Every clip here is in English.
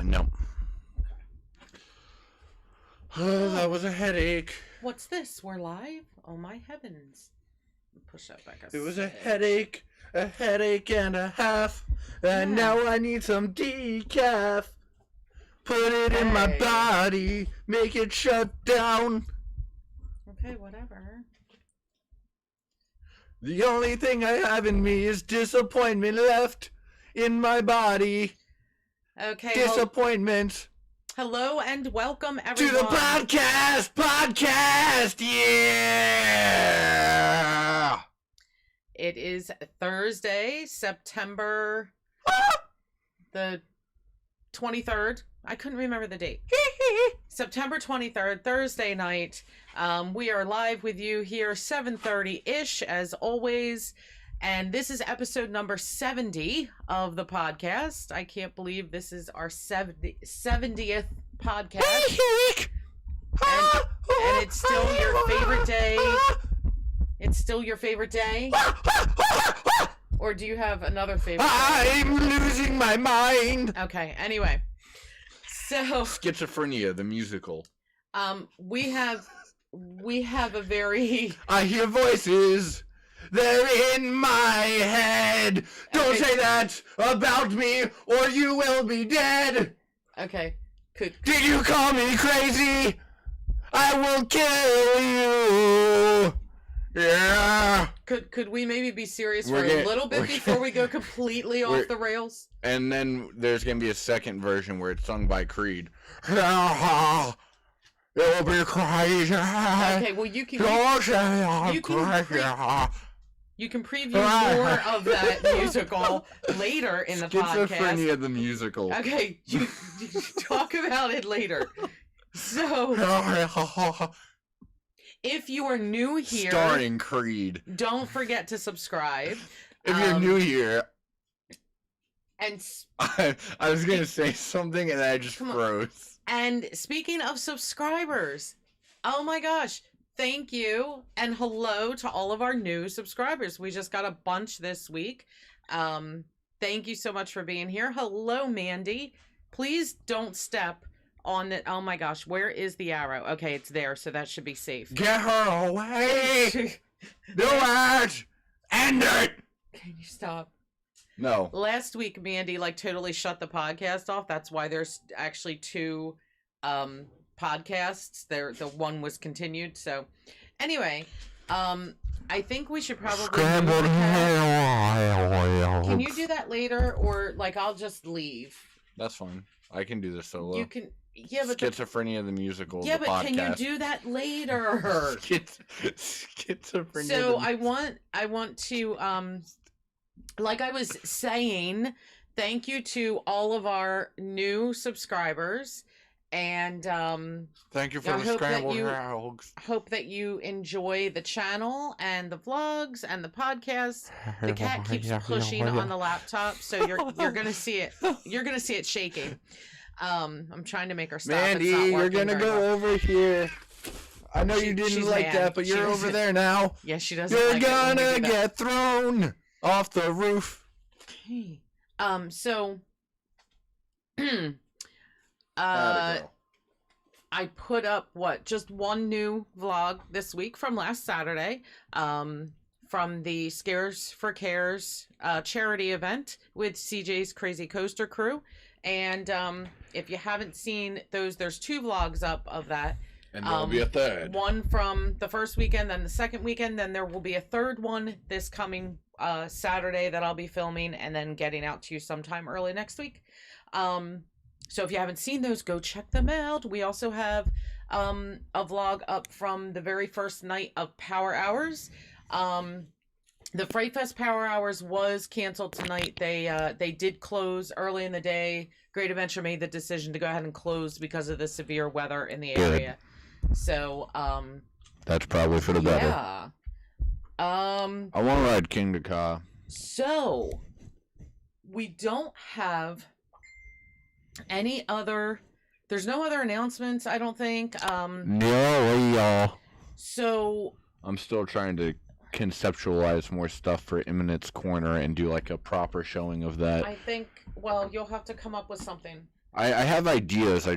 No. Oh, that was a headache. What's this? We're live? Oh my heavens. Push that back. It was a headache and a half. And now I need some decaf. Put it in my body, make it shut down. Okay, whatever. The only thing I have in me is disappointment left in my body. Okay. Disappointment. Hello and welcome everyone to the podcast, yeah! It is Thursday, September the 23rd. I couldn't remember the date. September 23rd, Thursday night. We are live with you here 7:30-ish as always. And this is episode number 70 of the podcast. I can't believe this is our 70th podcast. And it's still your favorite day. It's still your favorite day? Or do you have another favorite day? I'm losing my mind. Okay, anyway. So Schizophrenia, the musical. We have a very I hear voices. They're in my head. Don't say that about me, or you will be dead. Okay. Did you call me crazy? I will kill you. Yeah. Could we maybe be serious for a little bit before we go completely off the rails? And then there's gonna be a second version where it's sung by Creed. It will be crazy. Okay, well you can preview more of that musical later in the podcast. Schizophrenia the musical. Okay, you talk about it later. So, if you are new here, starring Creed, don't forget to subscribe. If you're new here, and I was gonna say something and I just froze. And speaking of subscribers, oh my gosh. Thank you and hello to all of our new subscribers. We just got a bunch this week. Thank you so much for being here. Hello, Mandy. Please don't step on it. Oh my gosh, where is the arrow? Okay, it's there, so that should be safe. Get her away! Do it! End it! Can you stop? No. Last week, Mandy totally shut the podcast off. That's why there's actually two podcasts. The one was continued. So anyway, I think we should probably Scrambled. Can you do that later, or I'll just leave? That's fine. I can do this solo. You can. Yeah, but Schizophrenia the musical. Yeah, the but podcast. Can you do that later? Schizophrenia. So I want to like I was saying, thank you to all of our new subscribers. And thank you for the scrambled eggs. Hope that you enjoy the channel and the vlogs and the podcast. The cat keeps pushing on the laptop, so you're gonna see it. You're gonna see it shaking. I'm trying to make her stop. Mandy, you're gonna go over here. I know you didn't like that, but you're over there now. Yeah, she doesn't. You're gonna get thrown off the roof. Okay. So. I put up just one new vlog this week from last Saturday, from the Scares for Cares charity event with CJ's Crazy Coaster crew. And if you haven't seen those, there's two vlogs up of that. And there'll be a third. One from the first weekend, then the second weekend, then there will be a third one this coming Saturday that I'll be filming and then getting out to you sometime early next week. So if you haven't seen those, go check them out. We also have a vlog up from the very first night of Power Hours. The Fright Fest Power Hours was canceled tonight. They did close early in the day. Great Adventure made the decision to go ahead and close because of the severe weather in the area. So that's probably for the better. Yeah. I want to ride King to Ka. So we don't have any other. There's no other announcements, I don't think. No, So I'm still trying to conceptualize more stuff for Imminent's Corner and do like a proper showing of that. I think, well, you'll have to come up with something. I have ideas.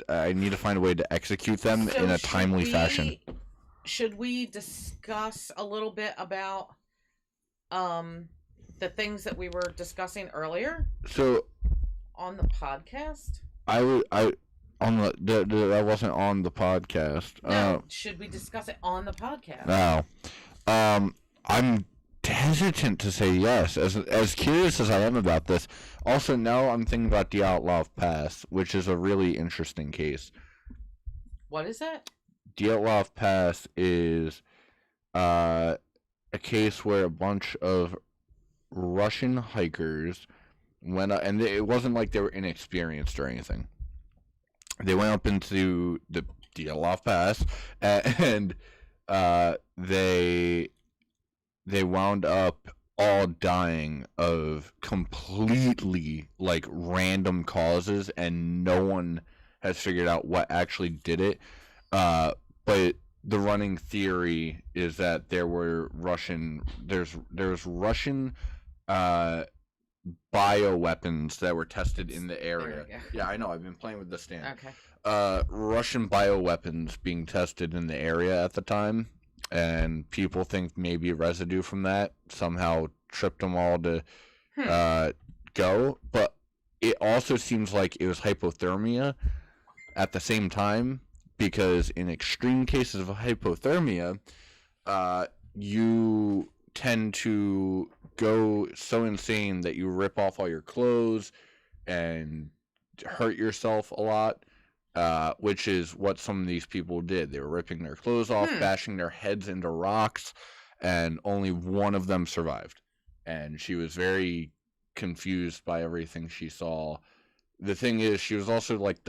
I need to find a way to execute them So in a timely fashion. Should we discuss a little bit about the things that we were discussing earlier So on the podcast? I on the that wasn't on the podcast. No, should we discuss it on the podcast? No. I'm hesitant to say yes. As curious as I am about this, also now I'm thinking about the Outlaw of Pass, which is a really interesting case. What is it? The Outlaw of Pass is a case where a bunch of Russian hikers went up, and it wasn't like they were inexperienced or anything. They went up into the Outlaw of Pass, and they wound up all dying of completely like random causes, and no one has figured out what actually did it. But the running theory is that there were there's Russian bioweapons that were tested in the area. Yeah, I know. I've been playing with the stand. Okay. Russian bioweapons being tested in the area at the time, and people think maybe residue from that somehow tripped them all to go. But it also seems like it was hypothermia at the same time, because in extreme cases of hypothermia, you tend to go so insane that you rip off all your clothes and hurt yourself a lot, which is what some of these people did. They were ripping their clothes off, bashing their heads into rocks, and only one of them survived. And she was very confused by everything she saw. The thing is, she was also like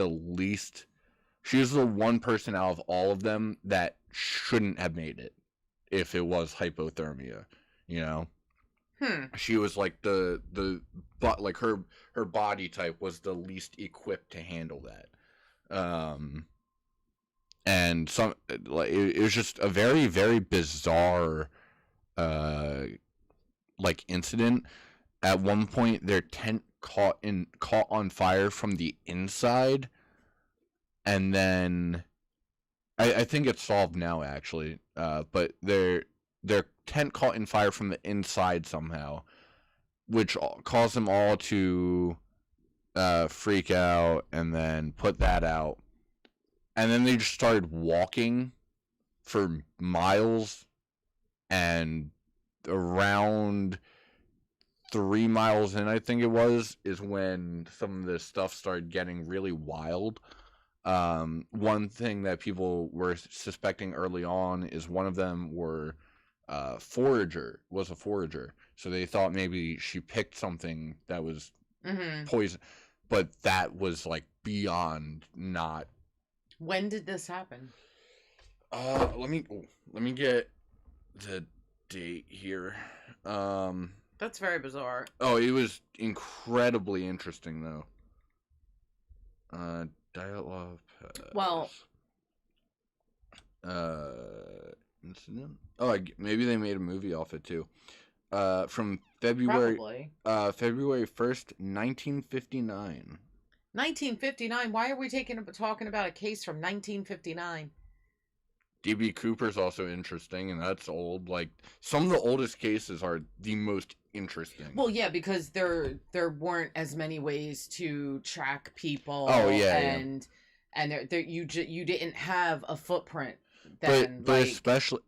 she was the one person out of all of them that shouldn't have made it if it was hypothermia, you know? She was like but like her body type was the least equipped to handle that. And it was just a very, very bizarre like incident. At one point their tent caught on fire from the inside, and then I think it's solved now actually, but their tent caught in fire from the inside somehow, which caused them all to freak out and then put that out. And then they just started walking for miles, and around 3 miles in, I think it was, is when some of this stuff started getting really wild. One thing that people were suspecting early on is one of them was a forager. So they thought maybe she picked something that was poison, but that was like beyond not. When did this happen? Let me get the date here. That's very bizarre. Oh, it was incredibly interesting though. Outlaw of Pass. Well, incident. Oh, maybe they made a movie off it too. From February 1st, 1959. 1959. Why are we talking about a case from 1959? D.B. Cooper's also interesting, and that's old. Like, some of the oldest cases are the most interesting. Well, yeah, because there weren't as many ways to track people. Oh yeah, and you didn't have a footprint. Then, but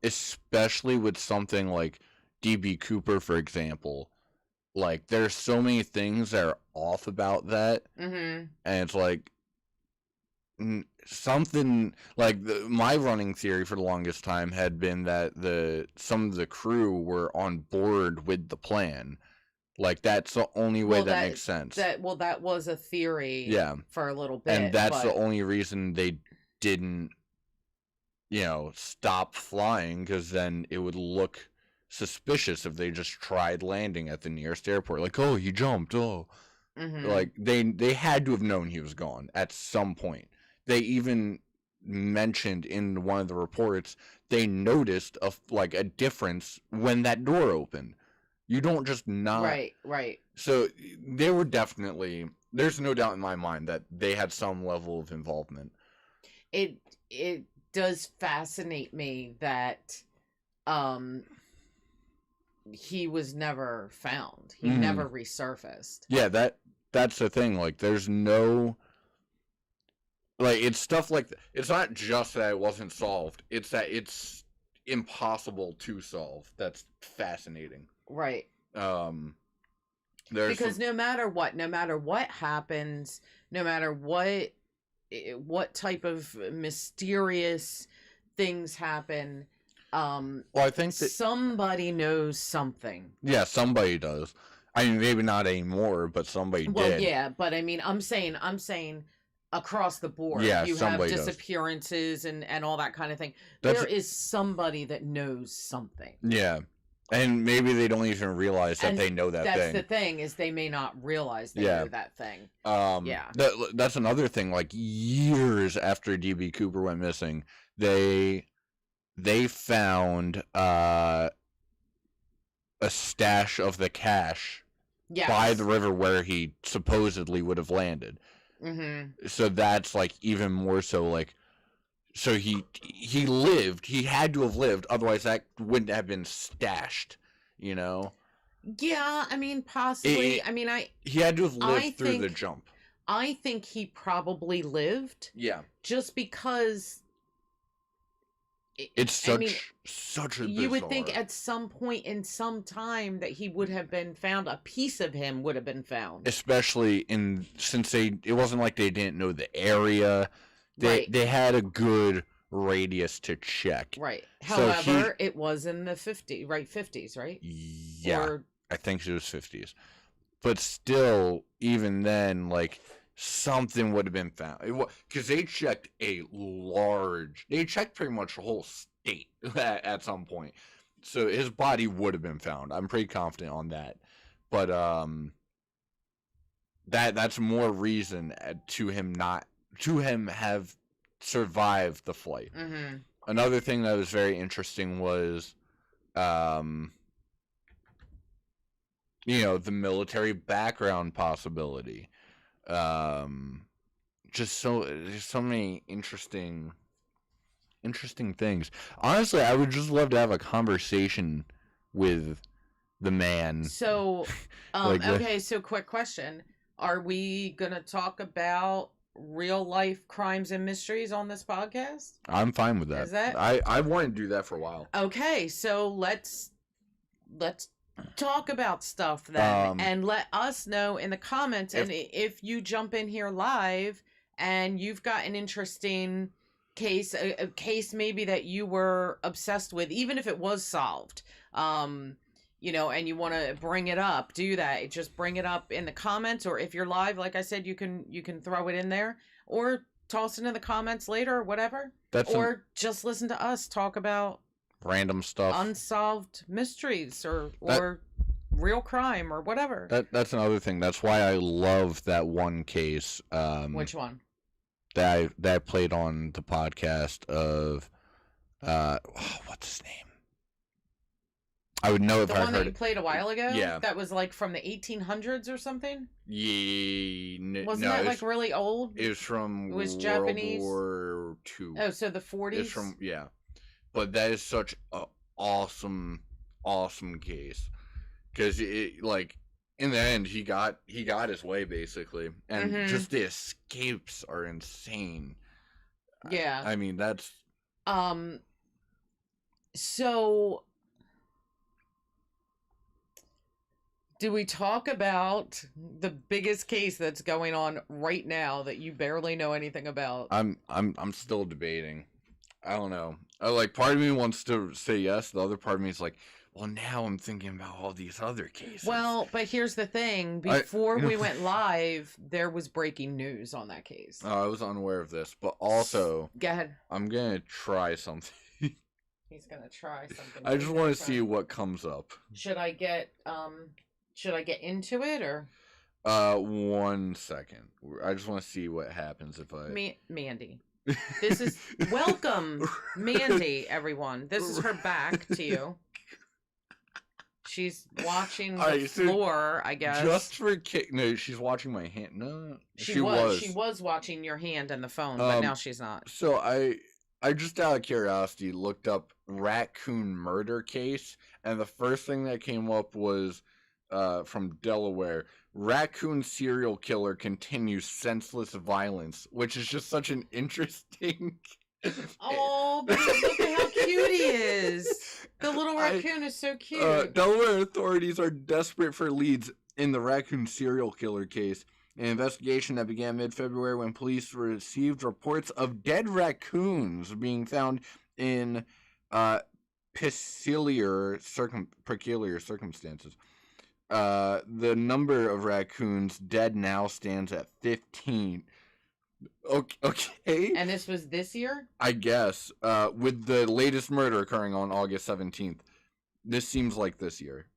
especially with something like D.B. Cooper, for example, like there's so many things that are off about that, and it's like something like my running theory for the longest time had been that some of the crew were on board with the plan. Like, that's the only way that makes sense. That was a theory, for a little bit, and that's the only reason they didn't, stop flying, because then it would look suspicious if they just tried landing at the nearest airport. Like, oh, he jumped. Oh, like they had to have known he was gone at some point. They even mentioned in one of the reports they noticed a difference when that door opened. You don't just not. Right. So there were definitely there's no doubt in my mind that they had some level of involvement. It does fascinate me that he was never found. He never resurfaced. Yeah, that's the thing. Like, there's no, like, it's stuff like it's not just that it wasn't solved. It's that it's impossible to solve. That's fascinating. Right. Because no matter what happens, no matter what type of mysterious things happen, well, I think that somebody knows something. Yeah, somebody does. I mean, maybe not anymore, but somebody did. Well, yeah, but I mean, I'm saying across the board. Yeah, you have somebody disappearances and all that kind of thing. That's, there is somebody that knows something. Yeah. And maybe they don't even realize that they know that thing. That's the thing, is they may not realize they know that thing. Yeah. That's another thing. Like, years after D.B. Cooper went missing, they found a stash of the cash by the river where he supposedly would have landed. Mm-hmm. So that's, like, even more so, like, so he lived. He had to have lived, otherwise that wouldn't have been stashed, you know? Yeah, I mean, possibly. He had to have lived through the jump. I think he probably lived. Yeah. Just because it's such a bizarre. You would think at some point in some time that he would have been found. A piece of him would have been found. Especially since it wasn't like they didn't know the area. They had a good radius to check. Right. However, it was in the 50s, right? Yeah. I think it was 50s. But still, even then, like, something would have been found. Because they checked pretty much the whole state at some point. So his body would have been found. I'm pretty confident on that. But that's more reason to him have survived the flight. Mm-hmm. Another thing that was very interesting was, the military background possibility. There's so many interesting things. Honestly, I would just love to have a conversation with the man. So, okay, so quick question. Are we gonna talk about real life crimes and mysteries on this podcast? I'm fine with that. Is that? I wanted to do that for a while. Okay, so let's talk about stuff then, and let us know in the comments. And if you jump in here live and you've got an interesting case, a case maybe that you were obsessed with, even if it was solved, and you want to bring it up, do that. Just bring it up in the comments, or if you're live, like I said, you can throw it in there, or toss it in the comments later, or whatever. Just listen to us talk about random stuff, unsolved mysteries, or real crime, or whatever. That's another thing. That's why I love that one case. Which one? That I played on the podcast of, what's his name? I would know if I heard it. The one that you played a while ago? Yeah. That was like from the 1800s or something? Yeah. Wasn't that like really old? It was from Japanese? World War II. Oh, so the 40s? It's from, yeah. But that is such an awesome case. Because, in the end, he got his way, basically. And just the escapes are insane. Yeah. I mean, that's... So... do we talk about the biggest case that's going on right now that you barely know anything about? I'm still debating. I don't know. Part of me wants to say yes. The other part of me is like, well, now I'm thinking about all these other cases. Well, but here's the thing. Before we went live, there was breaking news on that case. Oh, I was unaware of this. But also... Go ahead. I'm going to try something. He's going to try something. I just want to see what comes up. Should I get into it, or? 1 second. I just want to see what happens if I... Mandy. This is... Welcome, Mandy, everyone. This is her back to you. She's watching the Alright, so floor, I guess. Just for no, she's watching my hand. No, She was watching your hand and the phone, but now she's not. So I just out of curiosity looked up Raccoon murder case, and the first thing that came up was from Delaware. Raccoon serial killer continues senseless violence, which is just such an interesting. Oh, but look at how cute he is. The little raccoon is so cute. Delaware authorities are desperate for leads in the raccoon serial killer case. An investigation that began mid-February when police received reports of dead raccoons being found in peculiar circumstances. The number of raccoons dead now stands at 15. Okay. And this was this year? I guess. With the latest murder occurring on August 17th. This seems like this year.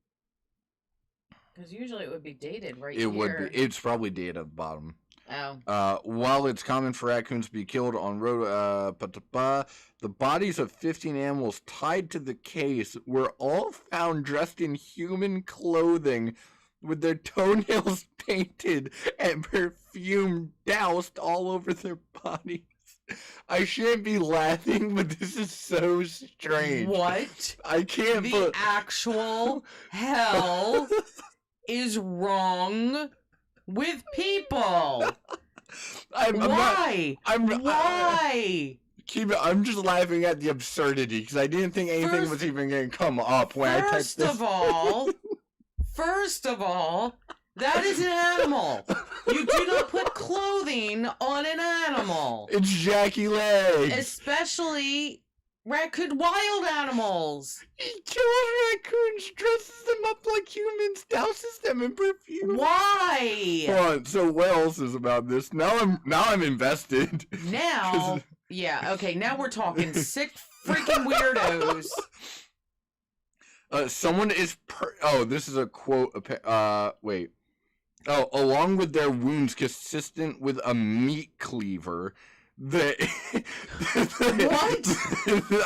Because usually it would be dated right here. It would be. It's probably dated at the bottom. Oh. While it's common for raccoons to be killed on road, the bodies of 15 animals tied to the case were all found dressed in human clothing with their toenails painted and perfume doused all over their bodies. I shouldn't be laughing, but this is so strange. What? I can't. The actual hell is wrong with people. Why? I'm just laughing at the absurdity because I didn't think anything was even going to come up when I typed this. First of all, that is an animal. You do not put clothing on an animal. It's Jackie Legs. Especially wild animals. He kills raccoons, dresses them up like humans, douses them in perfume. Why? Hold on, so what else is about this? Now I'm invested. Now, yeah, okay, now we're talking sick freaking weirdos. Someone is this is a quote. Wait. Oh, along with their wounds consistent with a meat cleaver. What?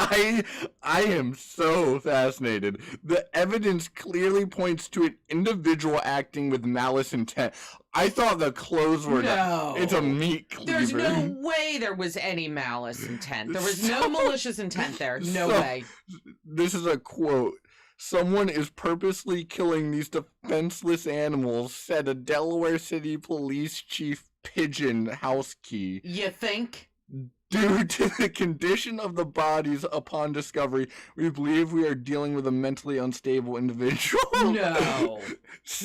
I am so fascinated. The evidence clearly points to an individual acting with malice intent. I thought the clothes were it's a meat cleaver. There's no way there was any malice intent. There was no malicious intent there. No way. This is a quote. Someone is purposely killing these defenseless animals, said a Delaware City Police Chief Pigeon Housekey. You think? Due to the condition of the bodies upon discovery, we believe we are dealing with a mentally unstable individual. No.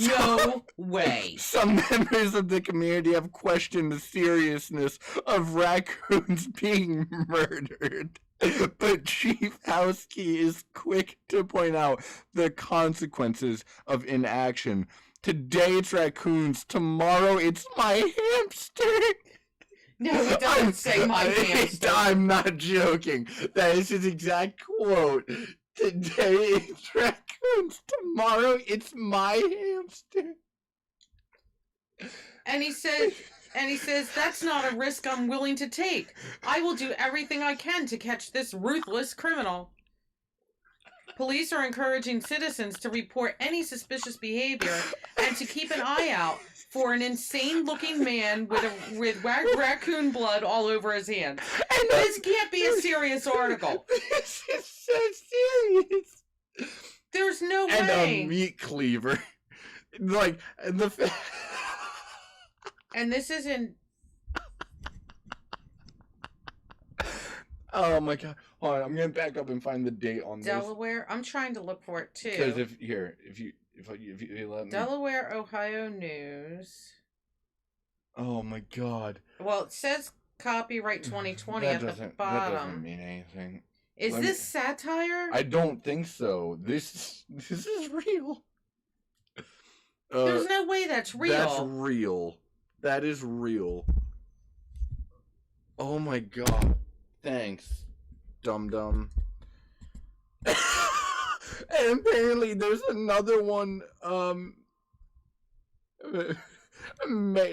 No way. Some members of the community have questioned the seriousness of raccoons being murdered. But Chief Housekey is quick to point out the consequences of inaction. Today it's raccoons, tomorrow it's my hamster. No, it doesn't say my hamster. I'm not joking. That is his exact quote. Today it's raccoons, tomorrow it's my hamster. And he says, that's not a risk I'm willing to take. I will do everything I can to catch this ruthless criminal. Police are encouraging citizens to report any suspicious behavior and to keep an eye out for an insane-looking man with raccoon blood all over his hands. And this can't be a serious article. This is so serious. There's no way. And a meat cleaver. Like, And this isn't... Oh my god. Hold on, I'm gonna back up and find the date on Delaware? I'm trying to look for it too. Because if you let me. Delaware, Ohio News. Oh my god. Well, it says copyright 2020 at the bottom. That doesn't mean anything. Is this satire? I don't think so. This is real. There's no way that's real. That's real. That is real. Oh my god. Thanks, dum-dum. And apparently there's another one,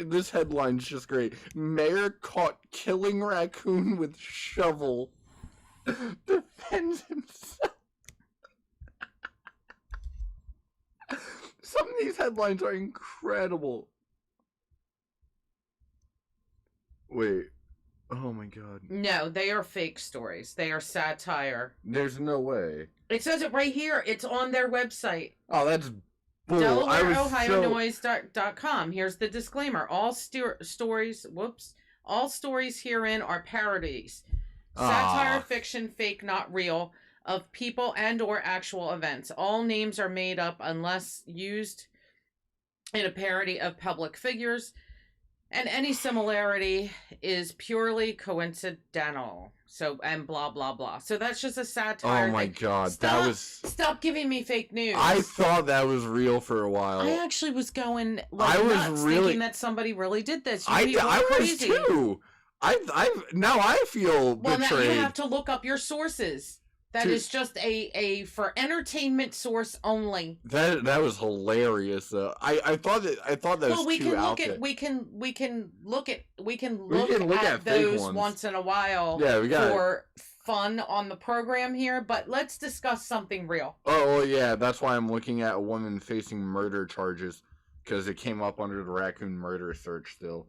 this headline's just great. Mayor caught killing raccoon with shovel. Defends himself. Some of these headlines are incredible. Wait. Oh my god. No, they are fake stories. They are satire. There's no way. It says it right here. It's on their website. Oh, that's bull. DelawareOhioNoise.com. Here's the disclaimer. All stories herein are parodies. Satire, fiction, fake, not real, of people and or actual events. All names are made up unless used in a parody of public figures, and any similarity is purely coincidental. So, and blah, blah, blah. So that's just a satire. Oh my god, that was... Stop giving me fake news. I thought that was real for a while. I actually was going nuts thinking that somebody really did this. I was too. Now I feel betrayed. Well, now you have to look up your sources. That is just a for entertainment source only. That was hilarious. I thought that was too out there. We can look at those once in a while. Yeah, we got for fun on the program here. But let's discuss something real. Oh well, yeah, that's why I'm looking at a woman facing murder charges because it came up under the Raccoon murder search still.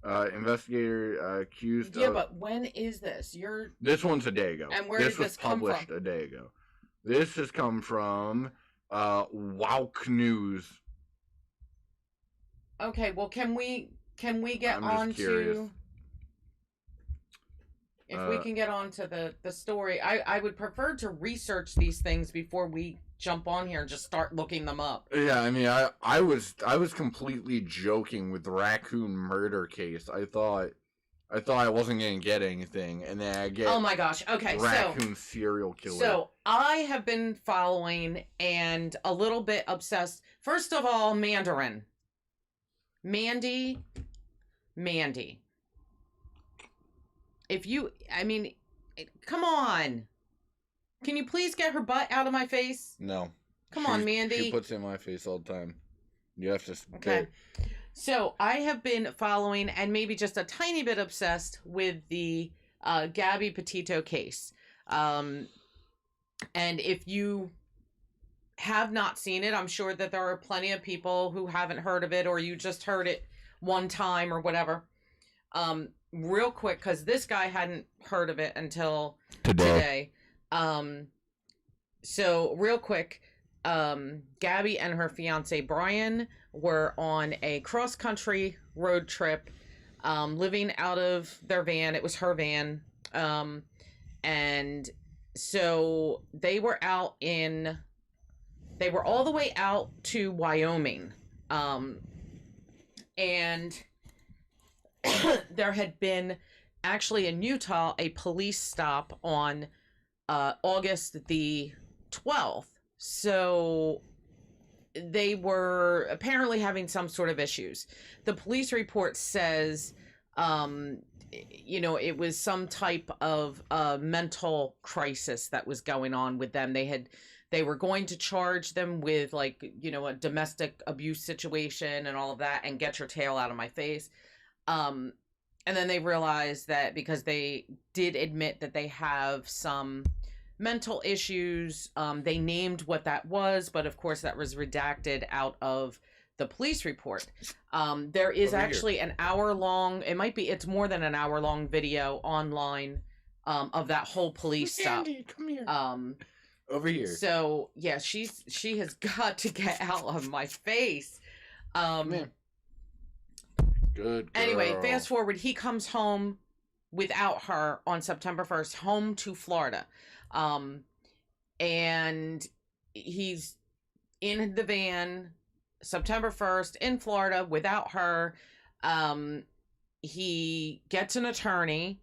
Investigator accused. Yeah, but when is this? This one's a day ago. And where did this come from? This was published a day ago. This has come from Wowk News. Okay, well, can we get on to? If we can get on to the story, I would prefer to research these things before we jump on here and just start looking them up. Yeah, I mean, I was completely joking with the Raccoon murder case. I thought I wasn't gonna get anything, and then I get oh my gosh, okay, Raccoon serial killer. So I have been following and a little bit obsessed. First of all, Mandarin, Mandy. Come on. Can you please get her butt out of my face? No. Come on, Mandy. She puts it in my face all the time. You have to... Okay. So, I have been following and maybe just a tiny bit obsessed with the Gabby Petito case. And if you have not seen it, I'm sure that there are plenty of people who haven't heard of it, or you just heard it one time or whatever. Real quick, because this guy hadn't heard of it until today. So real quick, Gabby and her fiance Brian were on a cross-country road trip, living out of their van. It was her van. And so they were all the way out to Wyoming. And there had been actually in Utah a police stop on August the 12th. So they were apparently having some sort of issues. The police report says, it was some type of mental crisis that was going on with them. They were going to charge them with a domestic abuse situation and all of that and get your tail out of my face. And then they realized that because they did admit that they have some mental issues, they named what that was, but of course that was redacted out of the police report. There is actually an hour-long, it's more than an hour-long video online of that whole police stop. Andy, come here. Over here. So, yeah, she has got to get out of my face. Man. Good girl. Anyway, fast forward, he comes home without her on September 1st, home to Florida. And he's in the van September 1st in Florida without her. He gets an attorney,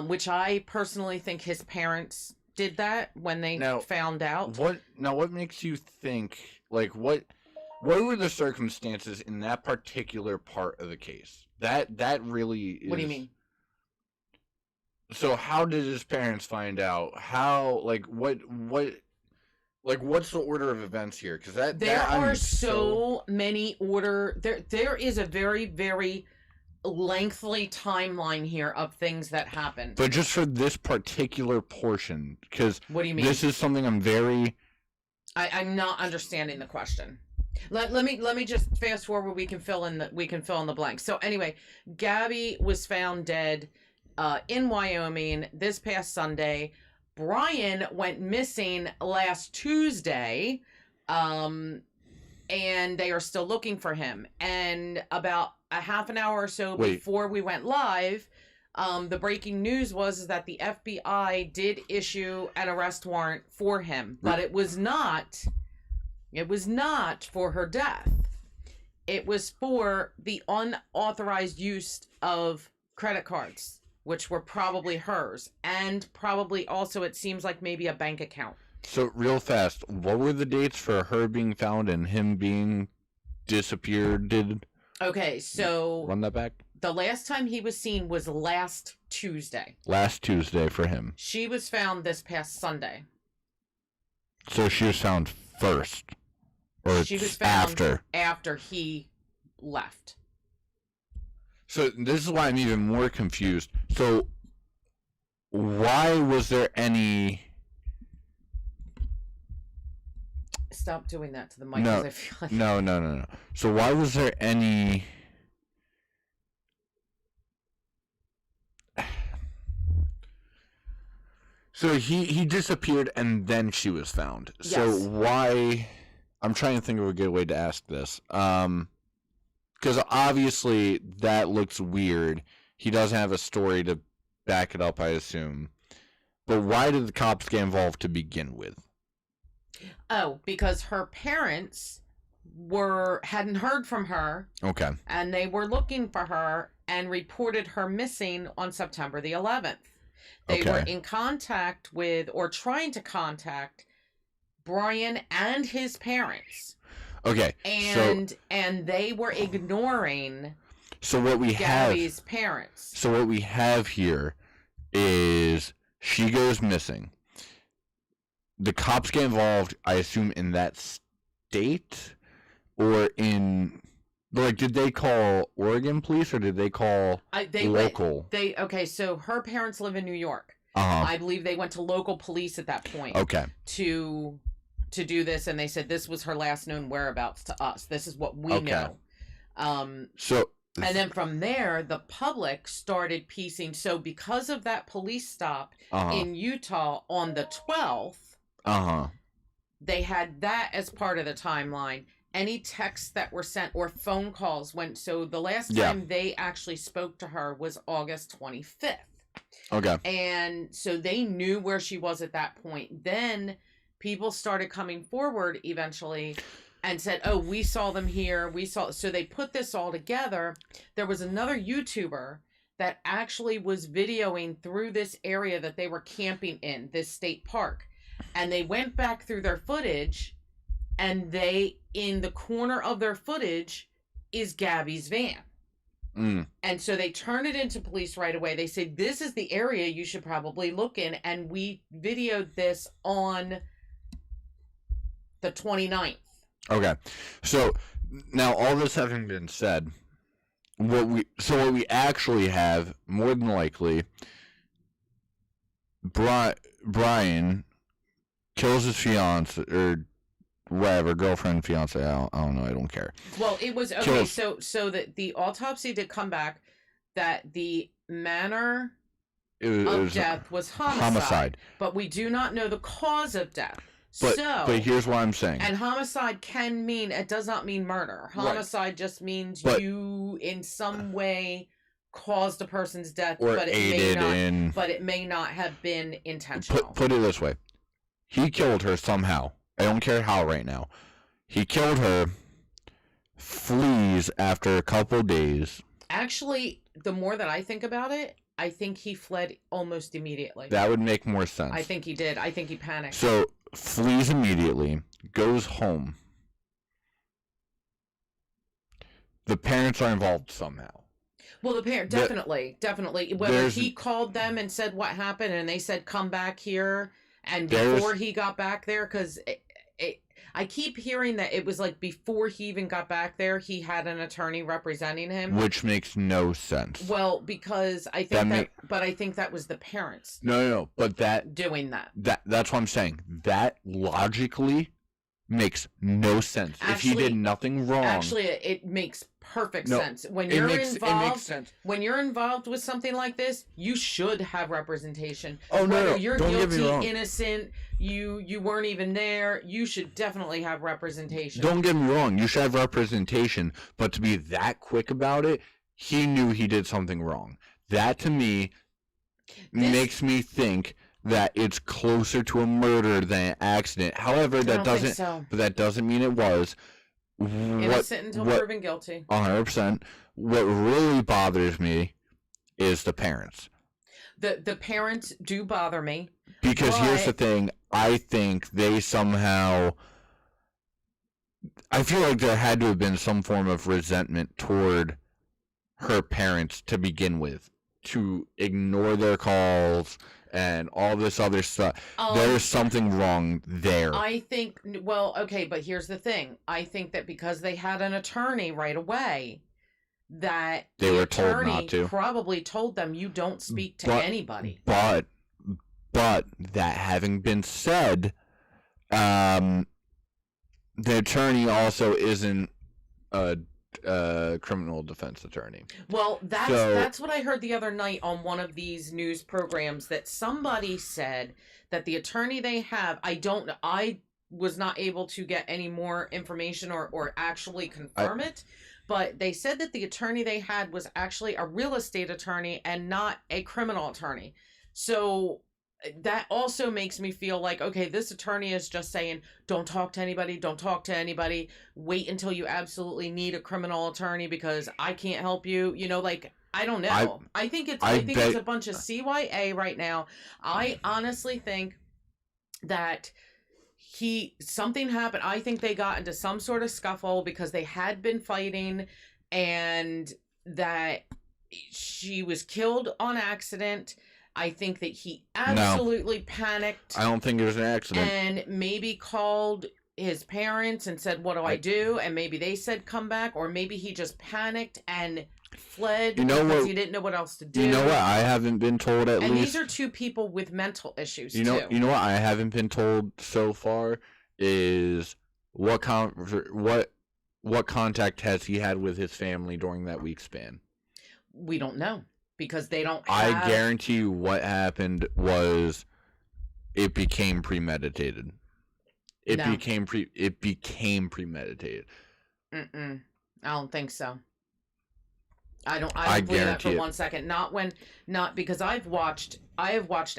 which I personally think his parents did that when they found out. What makes you think, what were the circumstances in that particular part of the case? That really is... What do you mean? So how did his parents find out? How, what's the order of events here? Because there are so many there is a very, very lengthy timeline here of things that happened. But just for this particular portion, because what do you mean? This is something I'm not understanding the question. Let me just fast forward. We can fill in the blanks. So anyway, Gabby was found dead in Wyoming this past Sunday. Brian went missing last Tuesday, and they are still looking for him. And about a half an hour or so before we went live, the breaking news was that the FBI did issue an arrest warrant for him, but it was not for her death. It was for the unauthorized use of credit cards, which were probably hers, and probably also, it seems like, maybe a bank account. So, real fast, what were the dates for her being found and him being disappeared? Okay, so... Run that back. The last time he was seen was last Tuesday. Last Tuesday for him. She was found this past Sunday. So she was found first? Or she was found after he left. So this is why I'm even more confused. So why was there any... Stop doing that to the mic. No, I feel like... no. So why was there any... So he disappeared and then she was found. Yes. So why... I'm trying to think of a good way to ask this. Because obviously that looks weird. He doesn't have a story to back it up, I assume. But why did the cops get involved to begin with? Oh, because her parents hadn't heard from her. Okay. And they were looking for her and reported her missing on September the 11th. They were in contact with, or trying to contact, Brian and his parents. Okay. And they were ignoring Gabby's parents. So what we have here is she goes missing. The cops get involved, I assume, in that state, or in... Like, did they call Oregon police or did they call local? Okay, so her parents live in New York. I believe they went to local police at that point. Okay. To do this, and they said this was her last known whereabouts to us. This is what we know. And then from there, the public started piecing. So because of that police stop in Utah on the 12th, they had that as part of the timeline. Any texts that were sent or phone calls went. So the last time they actually spoke to her was August 25th. Okay. And so they knew where she was at that point. Then people started coming forward eventually and said, oh, we saw them here. So they put this all together. There was another YouTuber that actually was videoing through this area that they were camping in, this state park. And they went back through their footage, and in the corner of their footage is Gabby's van. And so they turned it into police right away. They said, this is the area you should probably look in. And we videoed this on the 29th. Okay. So now, all this having been said, what we actually have, more than likely, Brian kills his fiance, or whatever, girlfriend, fiance, I don't know, I don't care. Well, it was, okay, so that the autopsy did come back that the manner of death was homicide. But we do not know the cause of death. But here's what I'm saying. And homicide it does not mean murder. Homicide just means you in some way caused a person's death, but it may not have been intentional. Put it this way. He killed her somehow. I don't care how right now. He killed her, flees after a couple days. Actually, the more that I think about it, I think he fled almost immediately. That would make more sense. I think he did. I think he panicked. So, flees immediately, goes home. The parents are involved somehow. Well, the parent, definitely. Whether he called them and said what happened, and they said, come back here, and before he got back there, because I keep hearing that it was like before he even got back there, he had an attorney representing him. Which makes no sense. Well, because I think I think that was the parents. No, but doing that. That's what I'm saying. That logically makes no sense. If he did nothing wrong, actually, it makes perfect sense. When you're involved, it makes sense. When you're involved with something like this, you should have representation. Oh no, whether you're don't guilty, get me wrong. innocent, you weren't even there, you should definitely have representation. Don't get me wrong, you should have representation, but to be that quick about it, he knew he did something wrong. That to me makes me think that it's closer to a murder than an accident. However, that doesn't mean it was. Innocent until proven guilty. 100%. What really bothers me is the parents. The parents do bother me. Because here's the thing, I think they somehow... I feel like there had to have been some form of resentment toward her parents to begin with. To ignore their calls and all this other stuff. There's something wrong there. I think, well, okay, but here's the thing. I think that because they had an attorney right away, that they were told not to. Probably told them, you don't speak to anybody. But that having been said, the attorney also isn't a criminal defense attorney. Well, that's what I heard the other night on one of these news programs, that somebody said that the attorney they have, I was not able to get any more information or actually confirm it, but they said that the attorney they had was actually a real estate attorney and not a criminal attorney. So that also makes me feel like, okay, this attorney is just saying, don't talk to anybody, wait until you absolutely need a criminal attorney because I can't help you, like, I don't know. I think it's a bunch of CYA right now. I honestly think that something happened. I think they got into some sort of scuffle because they had been fighting, and that she was killed on accident. I think that he absolutely panicked. I don't think it was an accident. And maybe called his parents and said, what do I do? And maybe they said, come back. Or maybe he just panicked and fled because he didn't know what else to do. You know what I haven't been told at least? And these are two people with mental issues, too. You know what I haven't been told so far is what contact has he had with his family during that week span? We don't know. Because they don't have... I guarantee you what happened was it became premeditated. It became premeditated. I don't think so. I don't believe that for 1 second. Not because I have watched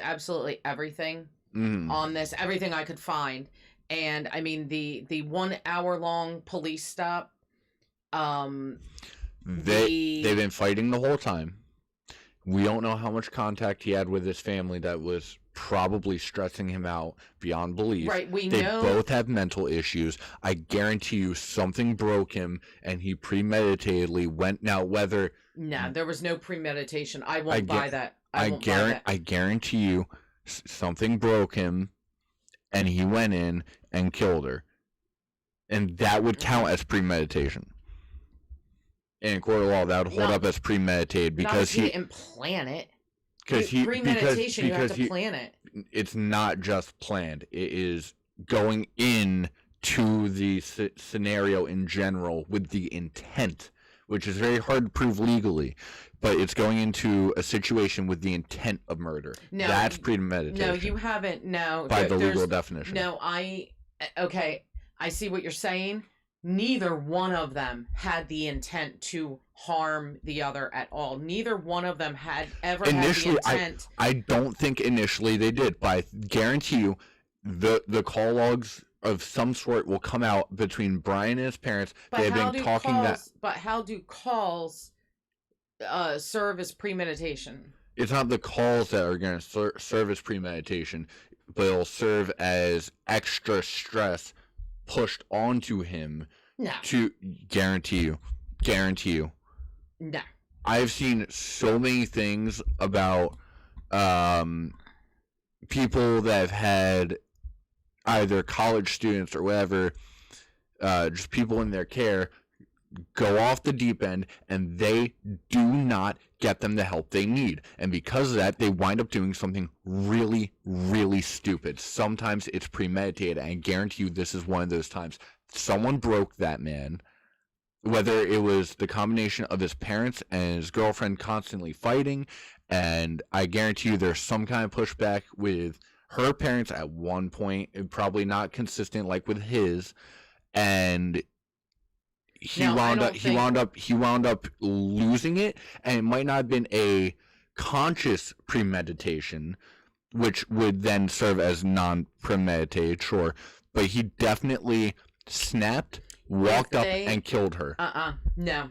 absolutely everything on this, everything I could find. And I mean the 1 hour long police stop. They've been fighting the whole time. We don't know how much contact he had with his family that was probably stressing him out beyond belief. Right, They both have mental issues. I guarantee you something broke him and he premeditatedly went. Now, whether... No, there was no premeditation. I won't buy that. I guarantee you something broke him and he went in and killed her. And that would count as premeditation. In court of law, that would hold up as premeditated because he didn't plan it. Premeditation, you have to plan it. It's not just planned. It is going in to the scenario in general with the intent, which is very hard to prove legally. But it's going into a situation with the intent of murder. No, that's premeditation. No, you haven't. No, by the legal definition. No, I see what you're saying. Neither one of them had the intent to harm the other at all. Neither one of them had ever had the intent. I don't think initially they did, but I guarantee you the call logs of some sort will come out between Brian and his parents. They've been talking But how do calls serve as premeditation? It's not the calls that are going to serve as premeditation, but it'll serve as extra stress pushed onto him. No. To guarantee you. No. I've seen so many things about people that have had either college students or whatever, just people in their care, go off the deep end, and they do not get them the help they need. And because of that, they wind up doing something really, really stupid. Sometimes it's premeditated, and I guarantee you this is one of those times. Someone broke that man, whether it was the combination of his parents and his girlfriend constantly fighting, and I guarantee you there's some kind of pushback with her parents at one point, probably not consistent like with his, and he wound up losing it, and it might not have been a conscious premeditation, which would then serve as non-premeditated, sure, but he definitely snapped, walked up, and killed her. No.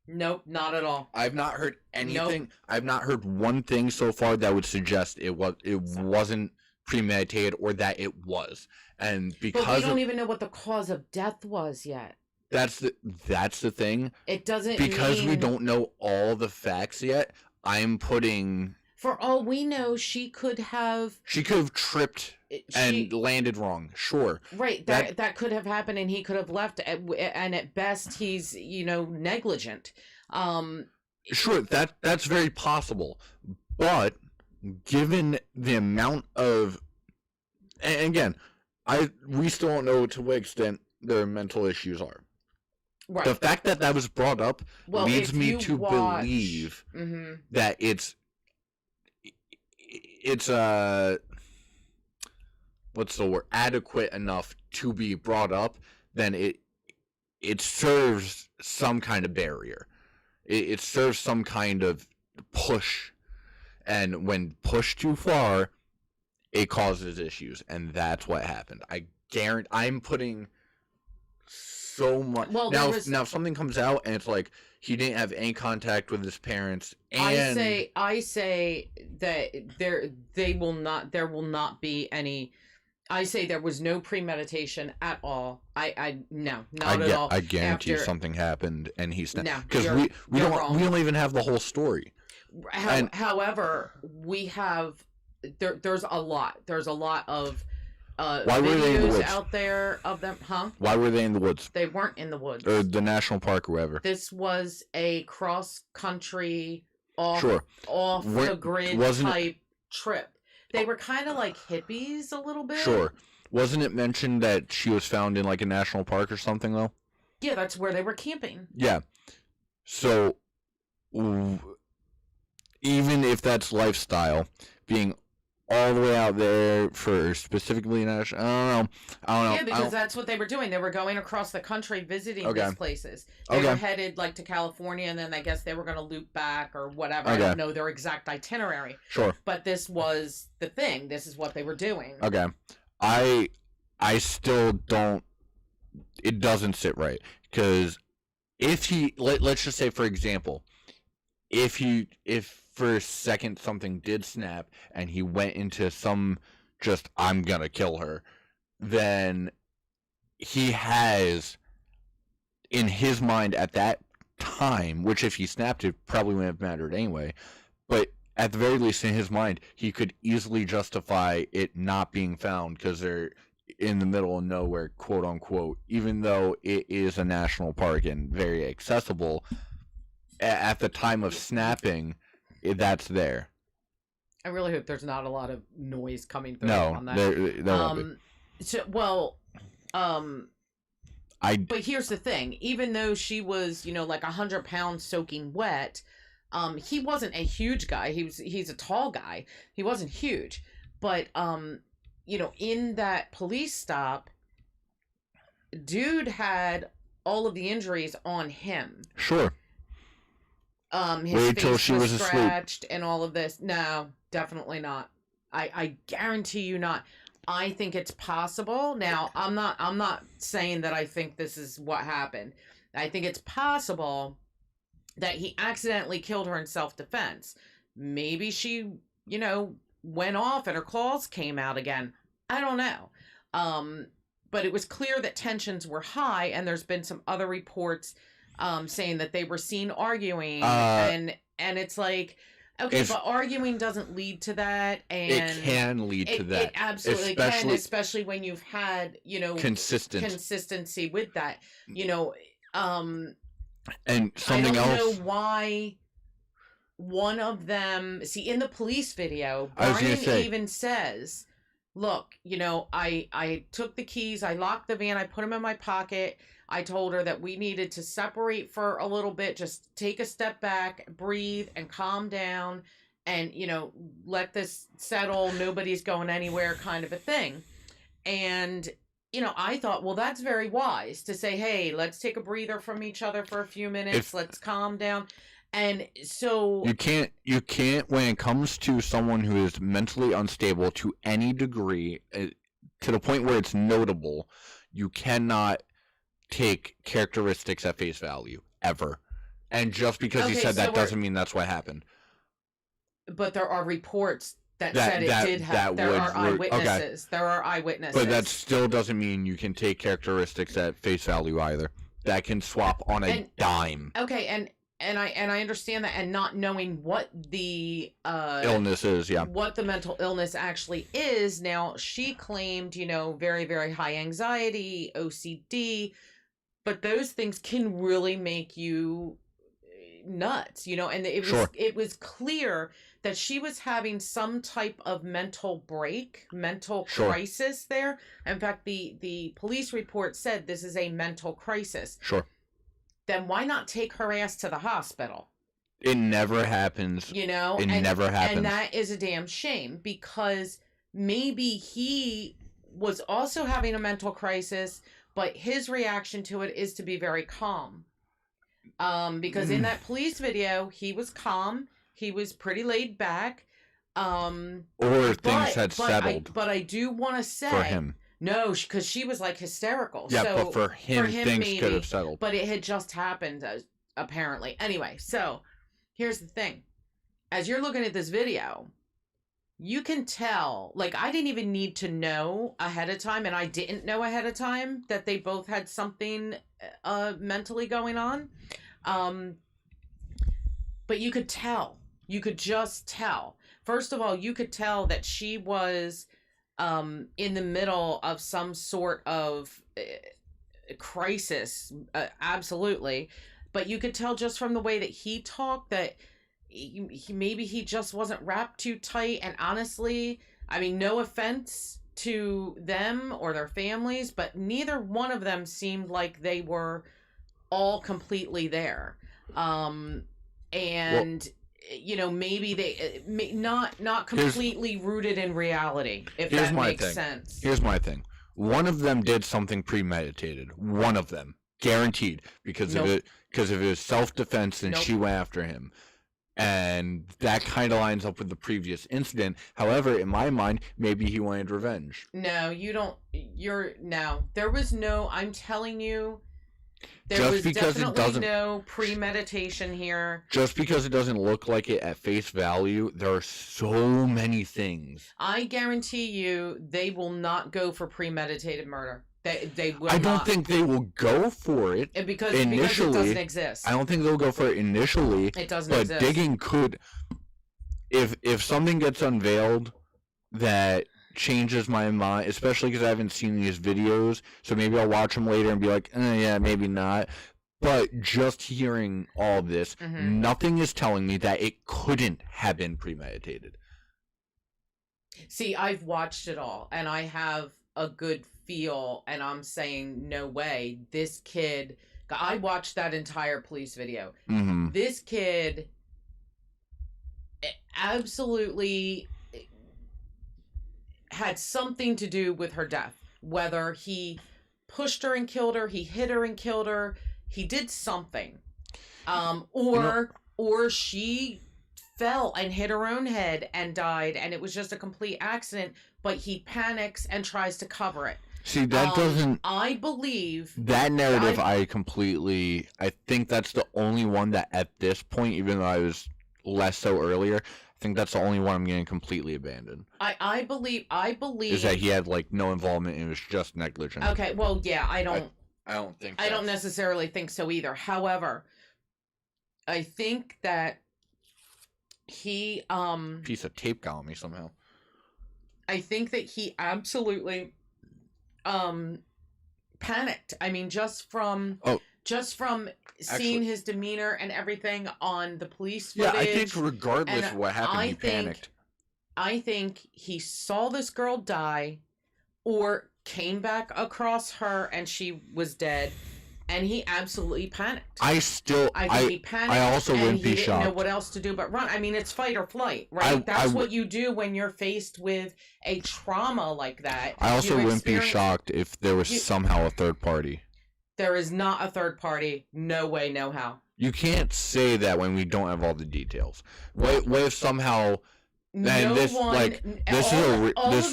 Nope, not at all. I've not heard anything. Nope. I've not heard one thing so far that would suggest it wasn't premeditated or that it was. And because but we don't even know what the cause of death was yet. That's the thing. It doesn't because we don't know all the facts yet. I'm putting. For all we know, she could have tripped and landed wrong. Sure. Right. That could have happened, and he could have left. And at best, he's negligent. Sure. That's very possible. But given the amount of, and again, we still don't know to what extent their mental issues are. Right. The fact that was brought up leads me to believe that it's what's the word, adequate enough to be brought up, then it serves some kind of barrier. It serves some kind of push, and when pushed too far, it causes issues, and that's what happened. I guarantee. I'm putting so much. Well, now if something comes out and it's like he didn't have any contact with his parents, and I say that there will not be any. I say there was no premeditation at all. No, not at all. I guarantee something happened and he's not, because we don't even have the whole story. However, we have there's a lot of why were they in the woods out there of them, huh? Why were they in the woods? They weren't in the woods. Or the national park or wherever. This was a cross-country, off the grid type trip. They were kind of like hippies a little bit. Sure. Wasn't it mentioned that she was found in like a national park or something though? Yeah, that's where they were camping. Yeah. So, even if that's lifestyle, being all the way out there for specifically national, I don't know. Yeah, because that's what they were doing. They were going across the country visiting these places. They were headed like to California, and then I guess they were going to loop back or whatever. I don't know their exact itinerary. Sure. But this was the thing. This is what they were doing. Okay. I still don't. It doesn't sit right, because if he let's just say, for example, if for a second something did snap and he went into some just I'm gonna kill her, then he has in his mind at that time, which if he snapped it probably wouldn't have mattered anyway, but at the very least in his mind he could easily justify it not being found because they're in the middle of nowhere, quote unquote, even though it is a national park and very accessible. At the time of snapping, that's there. I really hope there's not a lot of noise coming through on that. There won't be. But here's the thing. Even though she was, like 100 pounds soaking wet, he wasn't a huge guy. He's a tall guy. He wasn't huge. But, in that police stop, dude had all of the injuries on him. Sure. His face was scratched and all of this. No, definitely not. I guarantee you not. I think it's possible. Now, I'm not saying that I think this is what happened. I think it's possible that he accidentally killed her in self-defense. Maybe she, went off and her claws came out again. I don't know. But it was clear that tensions were high, and there's been some other reports saying that they were seen arguing, and it's like, okay, but arguing doesn't lead to that, and it can lead to that. It absolutely can, especially when you've had consistency with that, and something else. I don't know why one of them, see, in the police video, I was gonna Brian say, even says, look, I took the keys, I locked the van, I put them in my pocket. I told her that we needed to separate for a little bit, just take a step back, breathe, and calm down, and, let this settle. Nobody's going anywhere, kind of a thing. And, I thought, well, that's very wise to say, hey, let's take a breather from each other for a few minutes, let's calm down. And so you can't when it comes to someone who is mentally unstable to any degree, to the point where it's notable, you cannot take characteristics at face value ever. And just because he said that doesn't mean that's what happened. But there are reports that said it did happen. There are eyewitnesses. Okay. There are eyewitnesses. But that still doesn't mean you can take characteristics at face value either. That can swap on a dime. Okay, and I understand that, and not knowing what the illness is, what the mental illness actually is. Now, she claimed, very, very high anxiety, OCD, but those things can really make you nuts, and it was clear that she was having some type of mental crisis there. In fact, the police report said this is a mental crisis. Sure. Then why not take her ass to the hospital? It never happens. It never happens. And that is a damn shame, because maybe he was also having a mental crisis, but his reaction to it is to be very calm. Because in that police video, he was calm. He was pretty laid back. Or things had settled. But I do want to say... For him. No, because she was like hysterical. Yeah, so but for him things maybe, could have settled. But it had just happened, apparently. Anyway, so here's the thing. As you're looking at this video, you can tell, like, I didn't even need to know ahead of time, and I didn't know ahead of time that they both had something mentally going on. But you could tell. You could just tell. First of all, you could tell that she was... in the middle of some sort of crisis, absolutely. But you could tell just from the way that he talked that maybe he just wasn't wrapped too tight. And honestly, I mean, no offense to them or their families, but neither one of them seemed like they were all completely there. Maybe they not completely rooted in reality, if that makes sense. Here's my thing. One of them did something premeditated. One of them, guaranteed, because of his self-defense, and she went after him. And that kind of lines up with the previous incident. However, in my mind, maybe he wanted revenge. No, you don't. There was no, I'm telling you, there was definitely no premeditation here. Just because it doesn't look like it at face value, there are so many things. I guarantee you they will not go for premeditated murder. They will not. I don't think they will go for it because initially. It doesn't exist. I don't think they'll go for it initially. It doesn't exist. But digging could... If something gets unveiled that changes my mind, especially because I haven't seen these videos, so maybe I'll watch them later and be like, yeah, maybe not. But just hearing all this, nothing is telling me that it couldn't have been premeditated. See, I've watched it all, and I have a good feel, and I'm saying, no way. This kid... I watched that entire police video. Mm-hmm. This kid absolutely... had something to do with her death. Whether he pushed her and killed her, he hit her and killed her, he did something. Or she fell and hit her own head and died, and it was just a complete accident, but he panics and tries to cover it. See, that doesn't... I believe... That narrative, I think that's the only one that at this point, even though I was less so earlier, I think that's the only one I'm getting completely abandoned. I believe is that he had like no involvement and it was just negligent. Okay, well, yeah, I don't think I don't necessarily think so either. However, I think that he piece of tape got on me somehow. I think that he absolutely panicked. I mean, just from just from seeing his demeanor and everything on the police footage. Yeah, I think regardless of what happened, he panicked. I think he saw this girl die, or came back across her and she was dead, and he absolutely panicked. I think he panicked. I also wouldn't be shocked. He didn't know what else to do but run. I mean, it's fight or flight, right? That's what you do when you're faced with a trauma like that. I also wouldn't be shocked if there was somehow a third party. There is not a third party. No way, no how. You can't say that when we don't have all the details. What if somehow... All of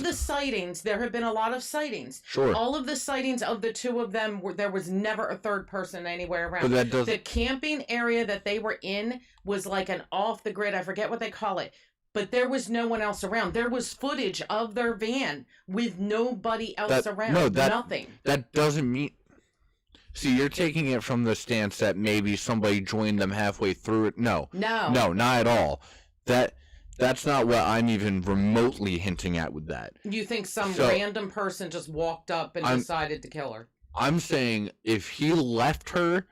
the sightings, there have been a lot of sightings. Sure. All of the sightings of the two of them, there was never a third person anywhere around. But the camping area that they were in was like an off the grid, I forget what they call it, but there was no one else around. There was footage of their van with nobody else around. Nothing. That doesn't mean... See, you're taking it from the stance that maybe somebody joined them halfway through it. No, not at all. That's not what I'm even remotely hinting at with that. You think some random person just walked up and decided to kill her? I'm saying if he left her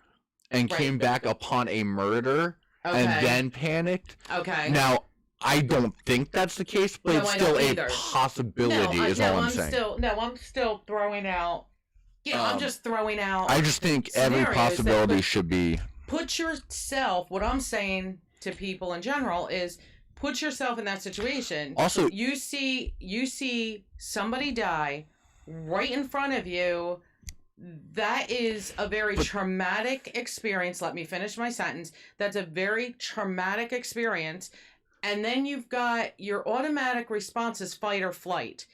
and came back upon a murder and then panicked. Okay. Now, I don't think that's the case, but it's still a possibility is all I'm saying. I'm still throwing out... I'm just throwing out... I just think every possibility should be... Put yourself... What I'm saying to people in general is... Put yourself in that situation. Also, you see somebody die right in front of you. That is a very traumatic experience. Let me finish my sentence. That's a very traumatic experience. And then you've got your automatic response is fight or flight.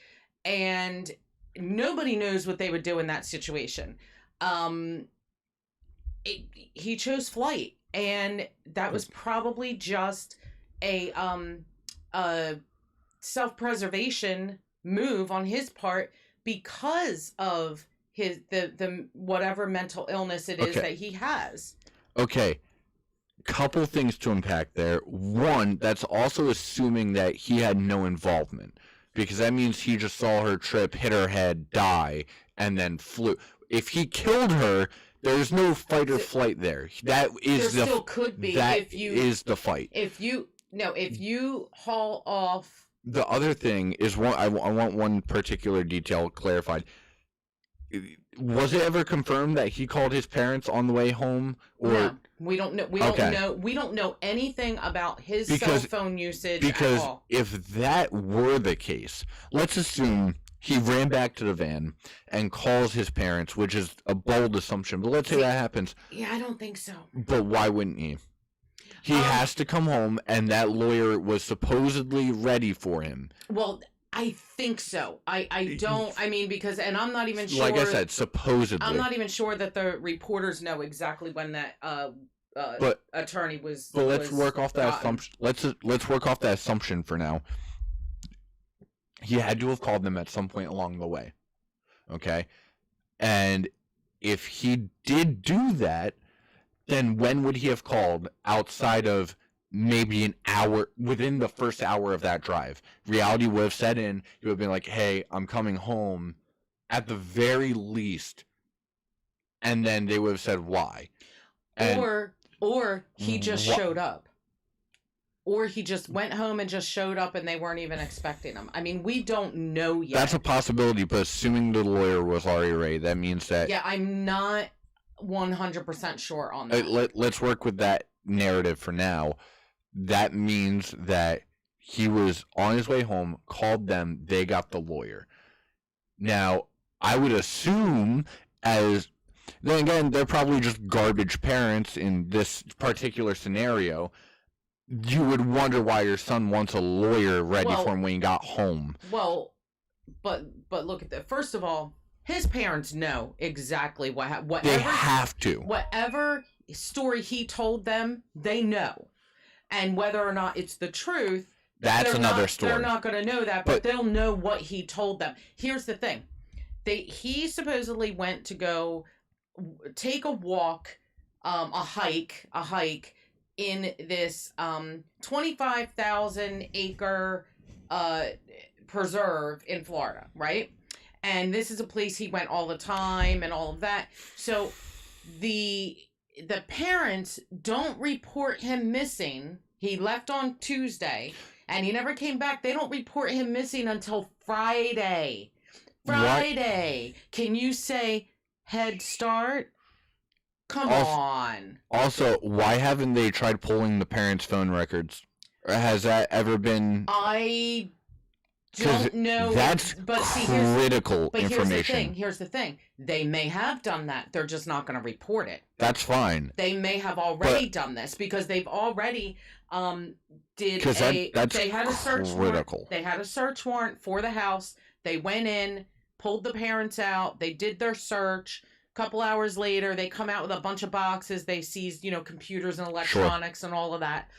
And nobody knows what they would do in that situation. He chose flight. And that was probably just a self-preservation move on his part because of the whatever mental illness it is that he has. Okay. Couple things to unpack there. One, that's also assuming that he had no involvement, because that means he just saw her trip, hit her head, die, and then flew. If he killed her, there's no fight or flight there. That is there still could be. That is the fight. If you haul off... The other thing is, I want one particular detail clarified. Was it ever confirmed that he called his parents on the way home? Or... No, we don't know. We don't know anything about his cell phone usage at all. If that were the case, let's assume he ran back to the van and calls his parents, which is a bold assumption, but let's say that happens. Yeah, I don't think so. But why wouldn't he? He has to come home, and that lawyer was supposedly ready for him. Well, I think so. I don't... I mean, because... And I'm not even sure... Like I said, supposedly. I'm not even sure that the reporters know exactly when that attorney was... But let's work off that assumption. Let's work off that assumption for now. He had to have called them at some point along the way. Okay? And if he did do that, then when would he have called outside of maybe an hour, within the first hour of that drive? Reality would have set in. He would have been like, hey, I'm coming home at the very least. And then they would have said why. And or he just showed up. Or he just went home and just showed up and they weren't even expecting him. I mean, we don't know yet. That's a possibility, but assuming the lawyer was Ari Ray, that means that... Yeah, I'm not 100% sure on that. Let's work with that narrative for now. That means that he was on his way home, called them, they got the lawyer. Now, I would assume then again, they're probably just garbage parents in this particular scenario. You would wonder why your son wants a lawyer ready for him when he got home. Well, but look at that. First of all, his parents know exactly whatever they have to. Whatever story he told them, they know. And whether or not it's the truth, that's another story. They're not going to know that, but they'll know what he told them. Here's the thing. He supposedly went to go take a walk, a hike in this 25,000 acre preserve in Florida, right? And this is a place he went all the time and all of that. So the parents don't report him missing. He left on Tuesday and he never came back. They don't report him missing until Friday. Friday. What? Can you say head start? Come on. Also, why haven't they tried pulling the parents' phone records? Or has that ever been... I don't know. That's critical information. Here's the thing. They may have done that. They're just not going to report it. That's fine. They may have already done this because they've already they had a search warrant. They had a search warrant for the house. They went in, pulled the parents out. They did their search. A couple hours later, they come out with a bunch of boxes. They seized, computers and electronics and all of that.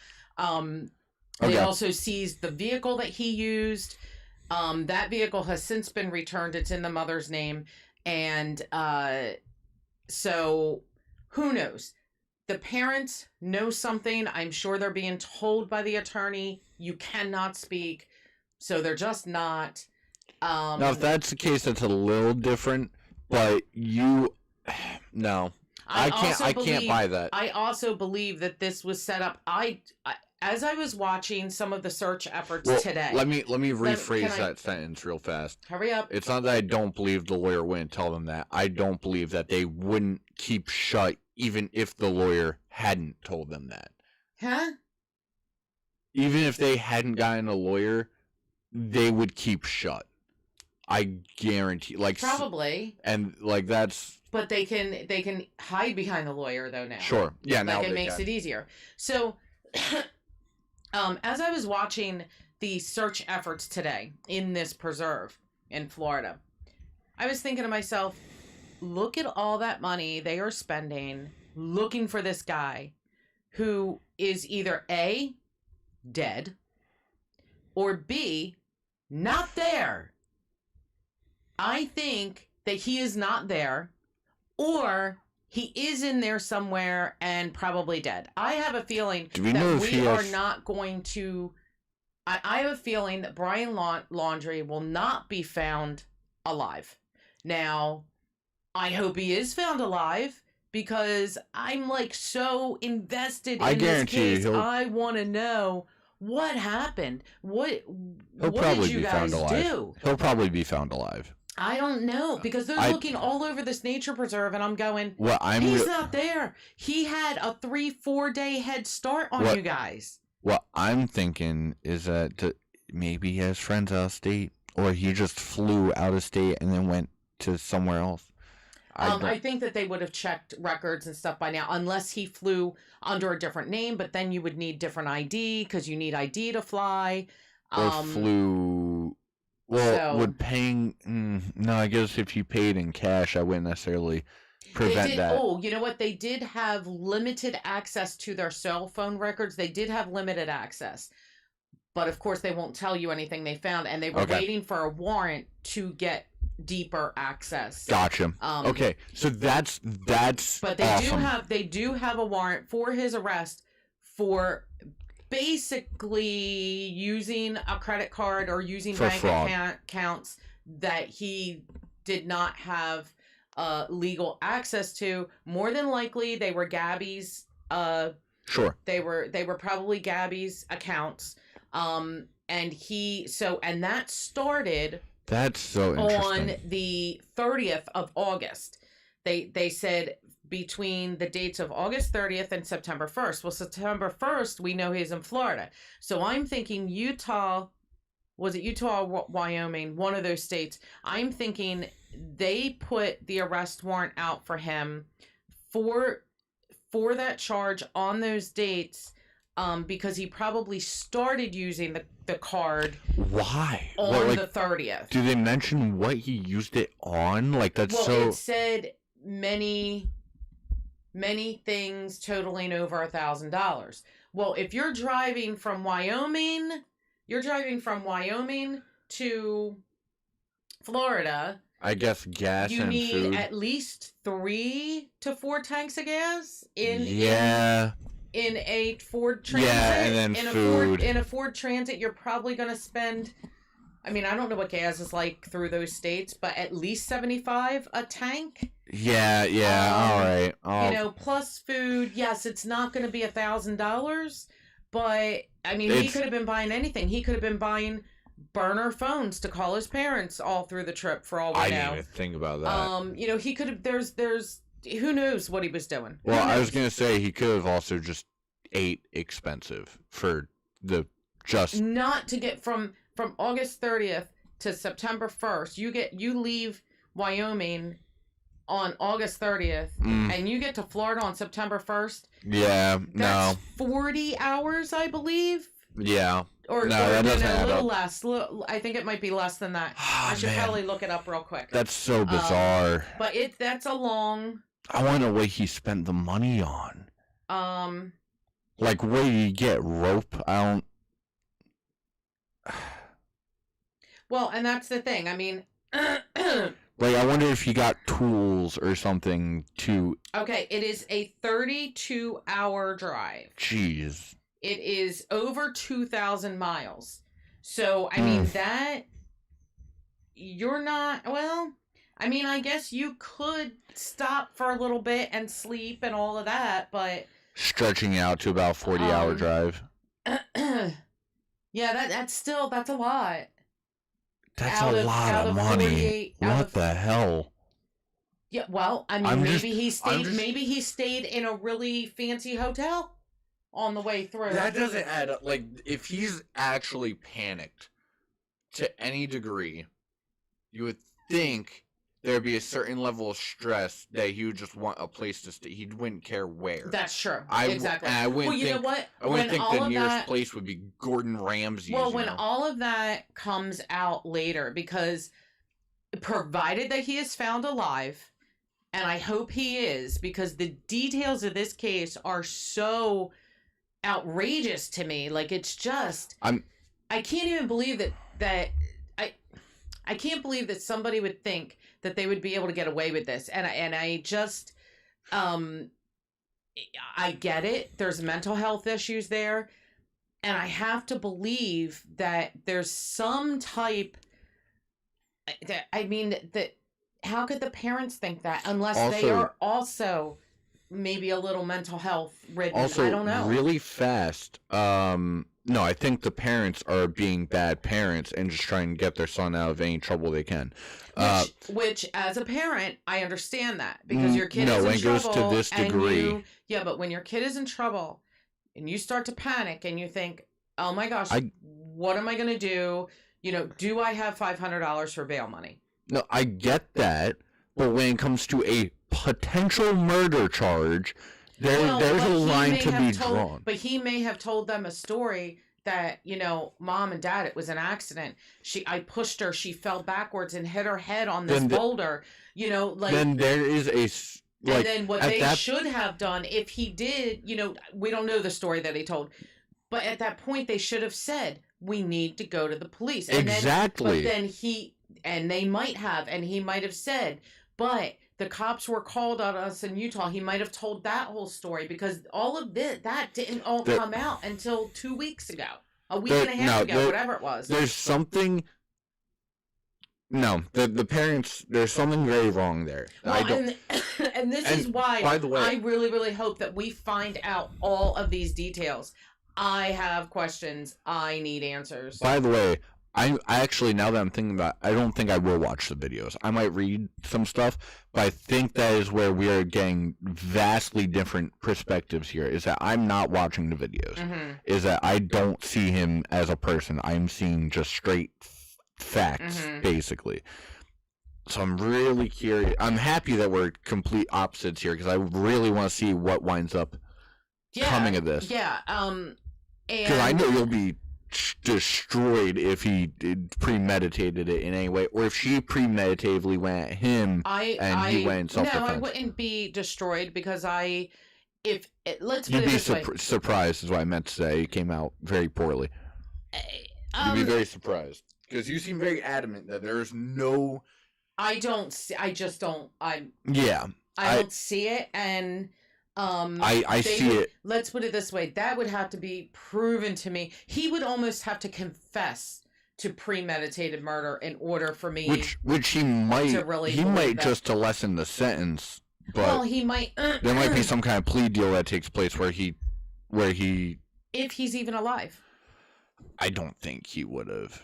They also seized the vehicle that he used. That vehicle has since been returned. It's in the mother's name. And so who knows? The parents know something. I'm sure they're being told by the attorney, you cannot speak. So they're just not. Now, if that's the case, that's a little different. But no. I can't buy that. I also believe that this was set up. As I was watching some of the search efforts today. Let me rephrase that sentence real fast. Hurry up. It's not that I don't believe the lawyer wouldn't tell them that. I don't believe that they wouldn't keep shut even if the lawyer hadn't told them that. Huh? Even if they hadn't gotten a lawyer, they would keep shut. I guarantee. Probably. And that's. But they can hide behind the lawyer though now. Sure. Yeah. Now it makes it easier. So. As I was watching the search efforts today in this preserve in Florida, I was thinking to myself, look at all that money they are spending looking for this guy who is either A, dead, or B, not there. I think that he is not there, or he is in there somewhere and probably dead. I have a feeling that we are not going to... I have a feeling that Brian Laundrie will not be found alive. Now, I hope he is found alive because I'm so invested in this case. I want to know what happened. What did you guys do? He'll probably be found alive. I don't know, because they're looking all over this nature preserve, and I'm going, he's not there. He had a 3-4 day head start on you guys. What I'm thinking is that maybe he has friends out of state, or he just flew out of state and then went to somewhere else. I think that they would have checked records and stuff by now, unless he flew under a different name, but then you would need different ID, because you need ID to fly. Or flew... Well, would paying... no, I guess if you paid in cash, I wouldn't necessarily prevent that. Oh, you know what? They did have limited access to their cell phone records. They did have limited access. But, of course, they won't tell you anything they found. And they were waiting for a warrant to get deeper access. Gotcha. Okay, so that's But they do have a warrant for his arrest for... basically using a credit card or using bank accounts that he did not have legal access to. More than likely, they were Gabby's. Sure. They were probably Gabby's accounts. And that started. That's so interesting. On the 30th of August. They said between the dates of August 30th and September 1st. Well, September 1st, we know he's in Florida. So I'm thinking Utah, Wyoming, one of those states. I'm thinking they put the arrest warrant out for him for that charge on those dates because he probably started using the card. Why? On the 30th. Do they mention what he used it on? It said many things totaling over $1,000. Well, if you're driving from Wyoming to Florida, I guess gas and food. You need at least 3 to 4 tanks of gas in a Ford Transit. Yeah, and then food. In a Ford Transit, you're probably going to spend I mean, I don't know what gas is like through those states, but at least 75 a tank. Yeah, all right. Plus food. Yes, it's not going to be $1,000, but I mean, he could have been buying anything. He could have been buying burner phones to call his parents all through the trip for all we know. I didn't even think about that. He could have. There's who knows what he was doing. Well, I was gonna say he could have also just ate expensive for the just not to get from August 30th to September 1st. You leave Wyoming on August 30th, and you get to Florida on September 1st. Yeah, that's 40 hours, I believe. Yeah. Or that doesn't add a little up. less. I think it might be less than that. I should probably look it up real quick. That's so bizarre. But that's a long. I want to know what he spent the money on. Like, where do you get rope? I don't. Well, and that's the thing. I mean. Like, I wonder if he got tools or something to... Okay, it is a 32-hour drive. Jeez. It is over 2,000 miles. So, I mean, that... You're not... Well, I mean, I guess you could stop for a little bit and sleep and all of that, but... Stretching out to about 40-hour drive. Yeah, that's a lot. That's a lot of money. What the hell? Yeah, well, I mean, maybe he stayed in a really fancy hotel on the way through. That doesn't add up. Like, if he's actually panicked to any degree, you would think there'd be a certain level of stress that he would just want a place to stay. He wouldn't care where. That's true. Exactly. I wouldn't you know what? I wouldn't think the nearest place would be Gordon Ramsay's. Well, when all of that comes out later, because provided that he is found alive, and I hope he is, because the details of this case are so outrageous to me. Like, it's just... I can't even believe that I can't believe that somebody would think that they would be able to get away with this. And I just, I get it. There's mental health issues there. And I have to believe that there's some type, that how could the parents think that unless they are also maybe a little mental health ridden? Also, I don't know. Really fast, no, I think the parents are being bad parents and just trying to get their son out of any trouble they can. Which, as a parent, I understand that, because your kid is in trouble. No, it goes to this degree. But when your kid is in trouble and you start to panic and you think, oh my gosh, what am I going to do? Do I have $500 for bail money? No, I get that. But when it comes to a potential murder charge... There's a line to be drawn. But he may have told them a story that, Mom and Dad, it was an accident. I pushed her, she fell backwards and hit her head on this boulder. Then there is a... and then what they should have done, if he did, we don't know the story that he told. But at that point, they should have said, we need to go to the police. And exactly. They might have, and he might have said, but... The cops were called on us in Utah. He might have told that whole story, because all of that didn't all come out until 2 weeks ago. A week and a half ago, whatever it was. There's something... No, the parents, there's something very wrong there. Well, and this is why, by the way, I really, really hope that we find out all of these details. I have questions. I need answers. By the way, I actually, now that I'm thinking about it, I don't think I will watch the videos. I might read some stuff, but I think that is where we are getting vastly different perspectives here, is that I'm not watching the videos. Mm-hmm. Is that I don't see him as a person. I'm seeing just straight facts, basically. So I'm really curious. I'm happy that we're complete opposites here, because I really want to see what winds up coming of this. Yeah, because I know you'll be destroyed if he premeditated it in any way, or if she premeditatively went at him he went in self-defense. No, I wouldn't be destroyed, because let's put You'd it be this way. surprised is what I meant to say. It came out very poorly. You'd be very surprised, because you seem very adamant that there's no... I don't see it, and... I see it. Let's put it this way. That would have to be proven to me. He would almost have to confess to premeditated murder in order for me which he might to really he believe might that. just to lessen the sentence, but Well, he might. there might be some kind of plea deal that takes place where he if he's even alive. I don't think he would have.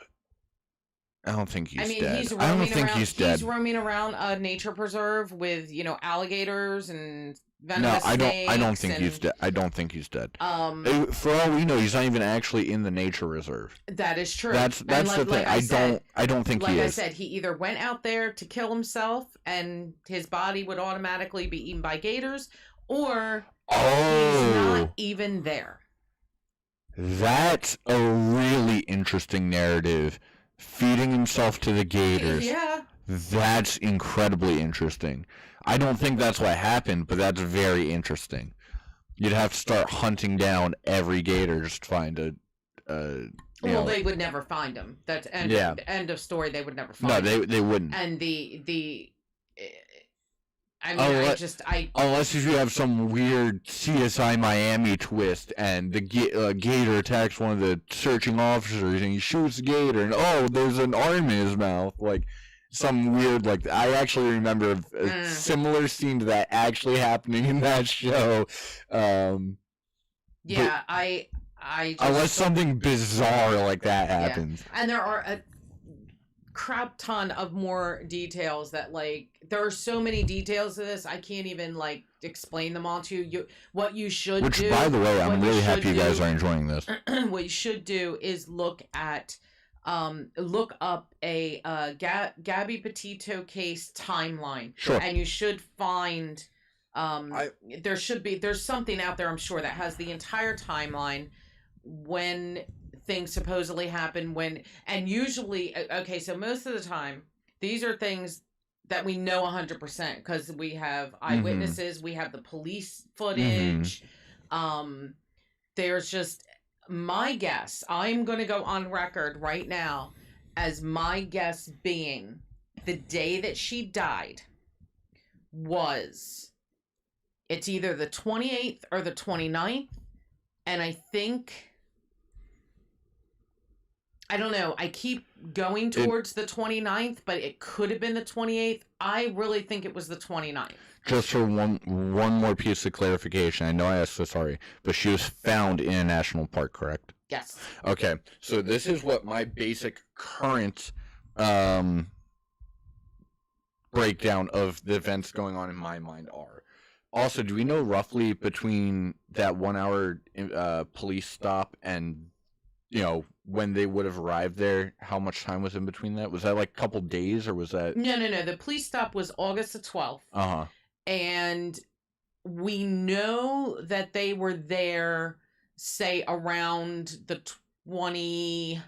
I don't think he's I mean, dead. he's I roaming don't think around, he's dead. He's roaming around a nature preserve with, you know, alligators and venomous No, snakes. I don't think and, he's dead. I don't think he's dead. For all we know, he's not even actually in the nature reserve. That is true. That's like, the thing. I don't think he is. Like I said, he either went out there to kill himself and his body would automatically be eaten by gators, or he's not even there. That's a really interesting narrative. Feeding himself to the gators. Yeah. That's incredibly interesting. I don't think that's what happened, but that's very interesting. You'd have to start hunting down every gator just to find a well, they would never find him. That's end of story. They would never find him. No, they wouldn't. And I mean, unless you have some weird CSI Miami twist, and the gator attacks one of the searching officers, and he shoots the gator, and there's an arm in his mouth, like some weird. Like I actually remember a similar scene to that actually happening in that show. Yeah, I just, unless something bizarre like that happens, and there are a crap ton of more details that, like, there are so many details to this, I can't even like explain them all to you. What you should do, which by the way, I'm really happy you guys are enjoying this. What you should do is look up a Gabby Petito case timeline. Sure. And you should find there's something out there, I'm sure, that has the entire timeline when things supposedly happen, and usually, okay, so most of the time these are things that we know 100% because we have eyewitnesses, we have the police footage. There's just, my guess, I'm going to go on record right now as my guess being the day that she died it's either the 28th or the 29th, and I think, I don't know, I keep going towards the 29th, but it could have been the 28th. I really think it was the 29th. Just for one more piece of clarification, I know I asked this already, but she was found in a national park, correct? Yes. Okay, so this is what my basic current breakdown of the events going on in my mind are. Also, do we know roughly between that 1 hour police stop and, you know, when they would have arrived there, how much time was in between that? Was that like a couple days, or was that... No. The police stop was August the 12th. Uh-huh. And we know that they were there, say, around the 25th,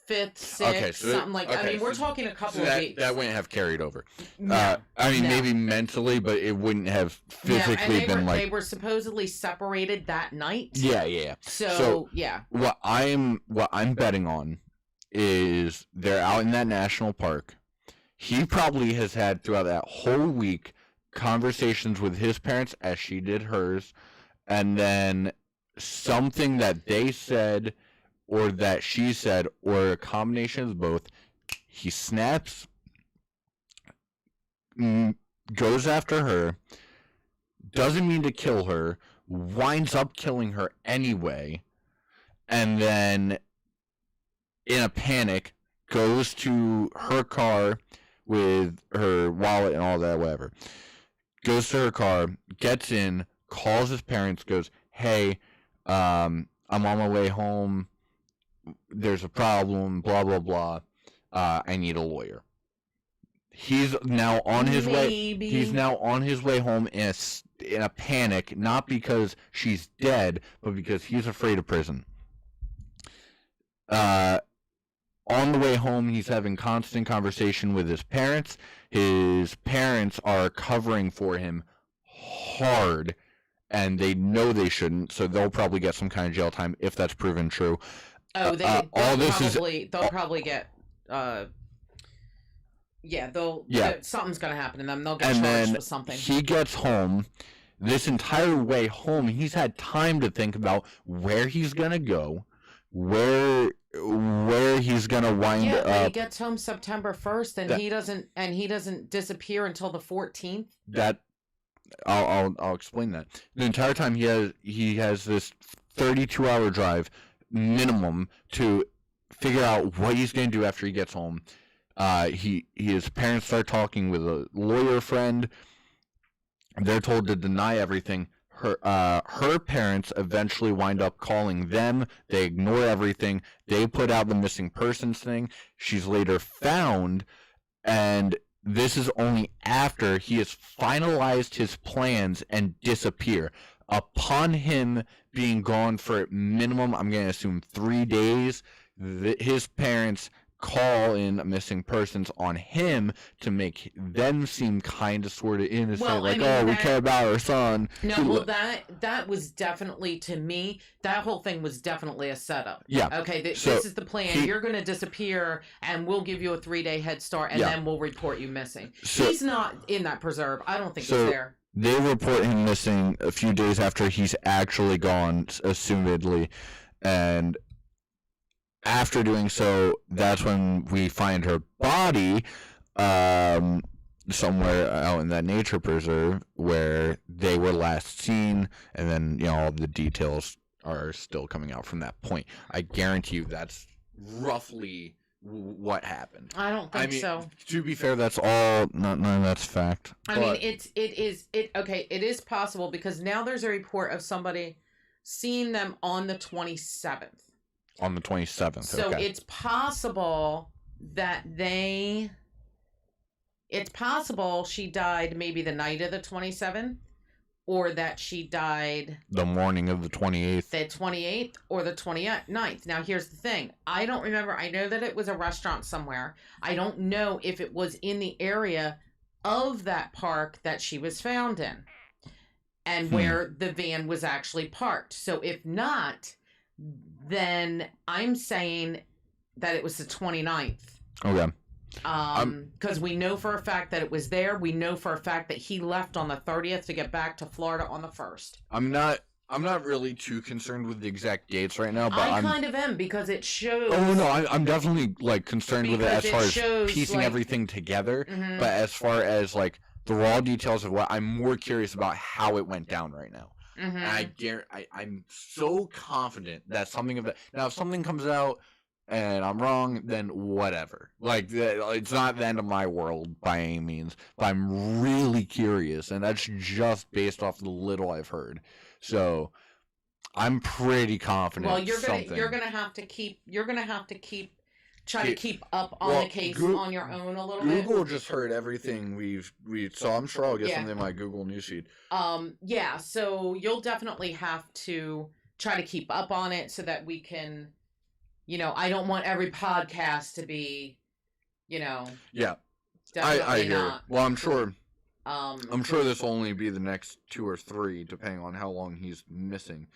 6th, something like that. I mean, we're talking a couple of weeks. That wouldn't have carried over. No, maybe mentally, but it wouldn't have physically been like... They were supposedly separated that night. Yeah. So, yeah. What I'm betting on is they're out in that national park. He probably has had throughout that whole week conversations with his parents as she did hers, and then something that they said or that she said, or a combination of both, he snaps, goes after her, doesn't mean to kill her, winds up killing her anyway, and then, in a panic, goes to her car with her wallet and all that, whatever. Goes to her car, gets in, calls his parents, goes, hey, I'm on my way home, there's a problem, blah, blah, blah, I need a lawyer. He's now on his way. He's now on his way home in a panic, not because she's dead, but because he's afraid of prison. On the way home, he's having constant conversation with his parents. His parents are covering for him hard, and they know they shouldn't, so they'll probably get some kind of jail time if that's proven true. Oh, they'll probably get. Something's gonna happen to them. They'll get charged with something. He gets home. This entire way home, he's had time to think about where he's gonna go, where where he's gonna wind Yeah, but he up. gets home September 1st, and That- he doesn't disappear until the 14th. That I'll explain that. The entire time he has this 32-hour drive minimum to figure out what he's going to do after he gets home. His parents start talking with a lawyer friend. They're told to deny everything. Her parents eventually wind up calling them. They ignore everything. They put out the missing persons thing. She's later found, and this is only after he has finalized his plans and disappear. Upon him being gone for minimum, I'm going to assume 3 days, his parents call in missing persons on him to make them seem kind of sort of innocent, Well, I like, mean, we care about our son. No, well, that was definitely, to me, that whole thing was definitely a setup. Yeah. Okay, this is the plan. You're going to disappear, and we'll give you a 3-day head start, and then we'll report you missing. He's not in that preserve. I don't think he's there. They report him missing a few days after he's actually gone, assumedly, and after doing so, that's when we find her body somewhere out in that nature preserve where they were last seen, and then all the details are still coming out from that point. I guarantee you that's roughly what happened. I don't think so. To be fair, that's all none of that's fact. I mean, it is possible, because now there's a report of somebody seeing them on the 27th. On the 27th. So okay. it's possible that it's possible she died maybe the night of the 27th, or that she died the morning of the 28th. The 28th or the 29th. Now, here's the thing. I don't remember. I know that it was a restaurant somewhere. I don't know if it was in the area of that park that she was found in, and where the van was actually parked. So if not, then I'm saying that it was the 29th. Okay. Because we know for a fact that it was there. We know for a fact that he left on the 30th to get back to Florida on the 1st. I'm not really too concerned with the exact dates right now, but I kind of am, because it shows. Oh no, I'm definitely concerned with it as far as piecing everything together. Mm-hmm. But as far as the raw details of what, I'm more curious about how it went down right now. Mm-hmm. And I'm so confident that something of that. Now, if something comes out and I'm wrong, then whatever. It's not the end of my world by any means. But I'm really curious, and that's just based off the little I've heard. So I'm pretty confident. Well, you're gonna have to keep try to keep up on the case on your own a little bit. Google just heard everything we've so I'm sure I'll get something in my Google newsfeed. Yeah, so you'll definitely have to try to keep up on it so that we can, I don't want every podcast to be, Yeah. Definitely I hear not. it. Well, I'm sure this will only be the next 2 or 3, depending on how long he's missing.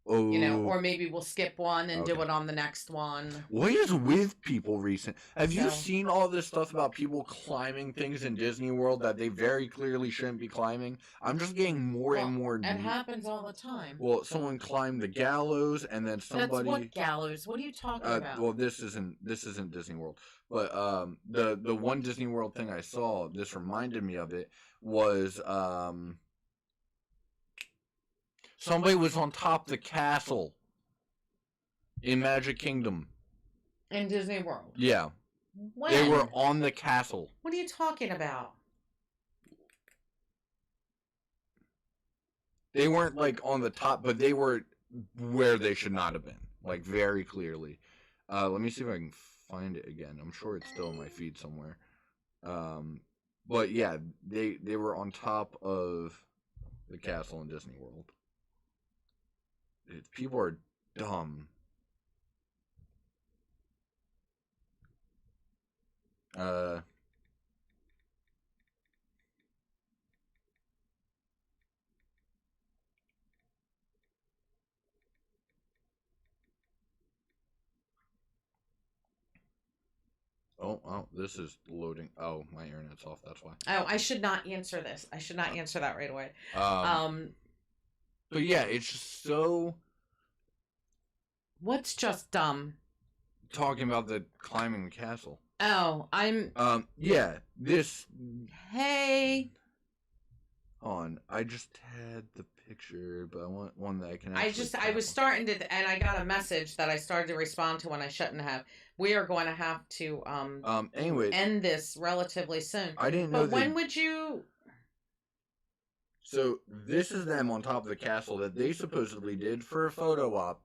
Oh. Or maybe we'll skip one and do it on the next one. What is with people recent? Have you seen all this stuff about people climbing things in Disney World that they very clearly shouldn't be climbing? I'm just getting more and more. It happens all the time. Well, someone climbed the gallows, and then somebody. That's what gallows? What are you talking about? Well, this isn't Disney World, but the one Disney World thing I saw, this reminded me of it, was somebody was on top of the castle in Magic Kingdom. In Disney World? Yeah. When? They were on the castle. What are you talking about? They weren't on the top, but they were where they should not have been. Very clearly. Let me see if I can find it again. I'm sure it's still in my feed somewhere. But yeah, they were on top of the castle in Disney World. People are dumb. Oh, this is loading. Oh, my internet's off. That's why. Oh, I should not answer this. I should not answer that right away. But yeah, it's just so. What's just dumb? talking about the climbing the castle. Oh, Yeah, this... Hey. On. I just had the picture, but I want one that I can actually... I was starting to... And I got a message that I started to respond to when I shouldn't have. We are going to have to, anyways, end this relatively soon. I didn't know But when would you... So, this is them on top of the castle that they supposedly did for a photo op.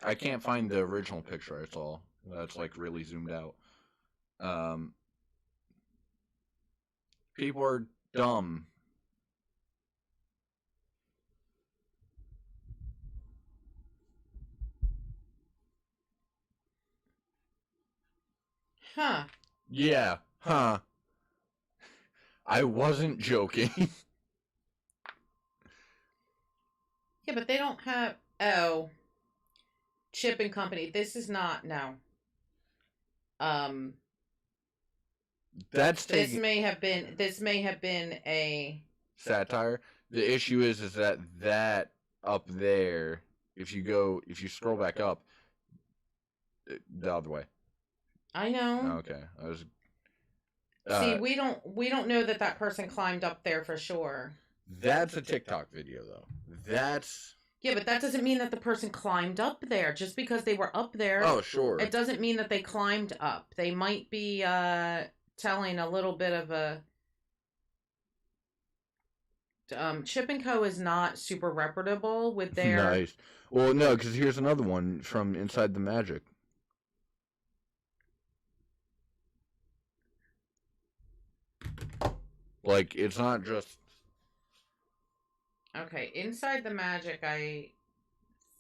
I can't find the original picture I saw. That's like really zoomed out. People are dumb. Huh. Yeah. Huh. I wasn't joking. Yeah, but they don't have... Oh. Chip and Company. This is not... No. That's this may have been a satire. The issue is that up there, if you scroll back up, the other way. I know. Okay, I was. See, we don't know that person climbed up there for sure. That's a TikTok video, though. Yeah, but that doesn't mean that the person climbed up there. Just because they were up there. Oh, sure. It doesn't mean that they climbed up. They might be telling a little bit of a... Chip & Co. is not super reputable with their... Nice. Well, no, because here's another one from Inside the Magic. Like, it's not just... Okay, Inside the Magic, I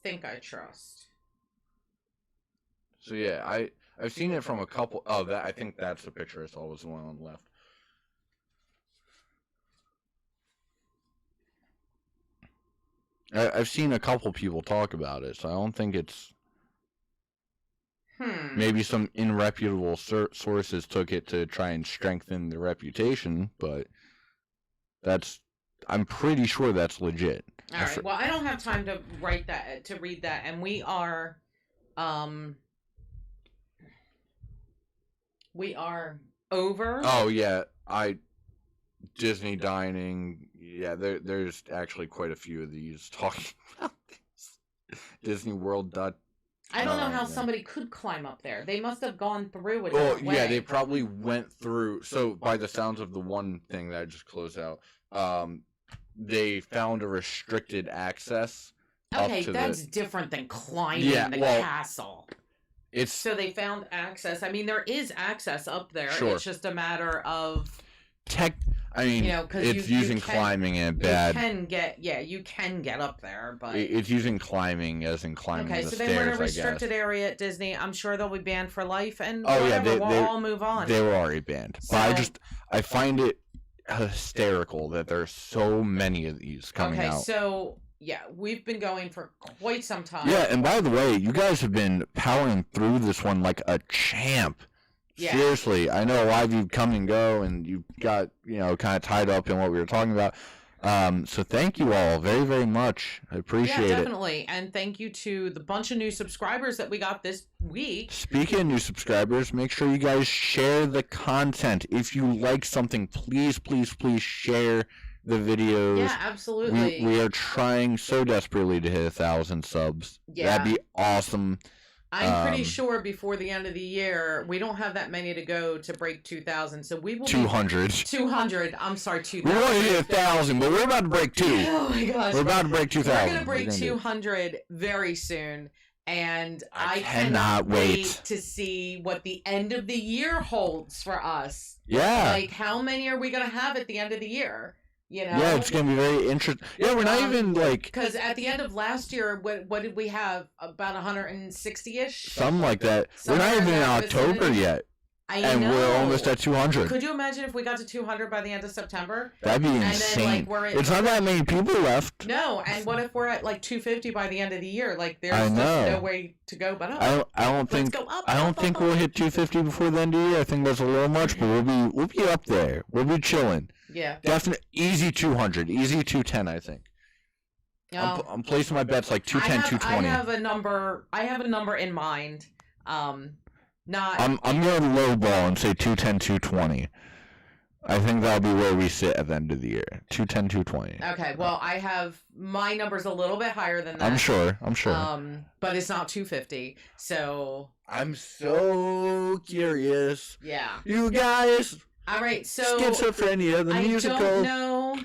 think I trust. So yeah, I've seen it from a couple... Oh, I think that's the picture I saw was the one on the left. I've seen a couple people talk about it, so I don't think it's... Maybe some irreputable sources took it to try and strengthen the reputation, but I'm pretty sure that's legit. All right. Well, I don't have time to read that, and we are over. Oh yeah, Disney dining. Yeah, there's actually quite a few of these talking about this. Disney World. I don't know how somebody could climb up there. They must have gone through it. Oh yeah, they probably went through. So by the sounds of the one thing that I just closed out, they found a restricted access. Okay, that's different than climbing the castle. So they found access. I mean, there is access up there. Sure. It's just a matter of it's using climbing and bad. You can get up there, but it's using climbing as in climbing the stairs. Okay, so they were in a restricted area at Disney. I'm sure they'll be banned for life, and we'll all move on. They were already banned, but I find it hysterical that there's so many of these coming out. Okay, so yeah, we've been going for quite some time. Yeah, and by the way, you guys have been powering through this one like a champ. Yeah. Seriously, I know a lot of you come and go, and you got, kind of tied up in what we were talking about. So thank you all very, very much. I appreciate it. Yeah, definitely. And thank you to the bunch of new subscribers that we got this week. Speaking of new subscribers, make sure you guys share the content. If you like something, please, please, please share the videos. Yeah, absolutely. We are trying so desperately to hit 1,000 subs. Yeah. That'd be awesome. I'm pretty sure before the end of the year, we don't have that many to go to break 2,000. So we will 200. 200. I'm sorry, 2,000. We're going to hit 1,000, but we're about to break 2. Oh my gosh. We're about to break 2,000. We're going to break 200 very soon. And I cannot wait to see what the end of the year holds for us. Yeah. Like, how many are we going to have at the end of the year? Yeah, it's going to be very interesting. Yeah, we're not even like... Because at the end of last year, what did we have? About 160-ish? Something like that. We're not even in October yet. I know. We're almost at 200. Could you imagine if we got to 200 by the end of September? That'd be insane. Then, it's not that many people left. No, and what if we're at like 250 by the end of the year? Like, there's just no way to go but up. I don't think we'll hit 250 before the end of the year. I think that's a little much, but we'll be up there. We'll be chilling. Yeah. Definitely easy 200, easy 210. I think. I'm placing my bets like 210, 220. I have a number in mind. Not. I'm going low ball and say 210, 220. I think that'll be where we sit at the end of the year. 210, 220. Okay, well, I have my number's a little bit higher than that. I'm sure. But it's not 250. So I'm so curious. Yeah. You guys. All right, so Schizophrenia, the musical. I don't know.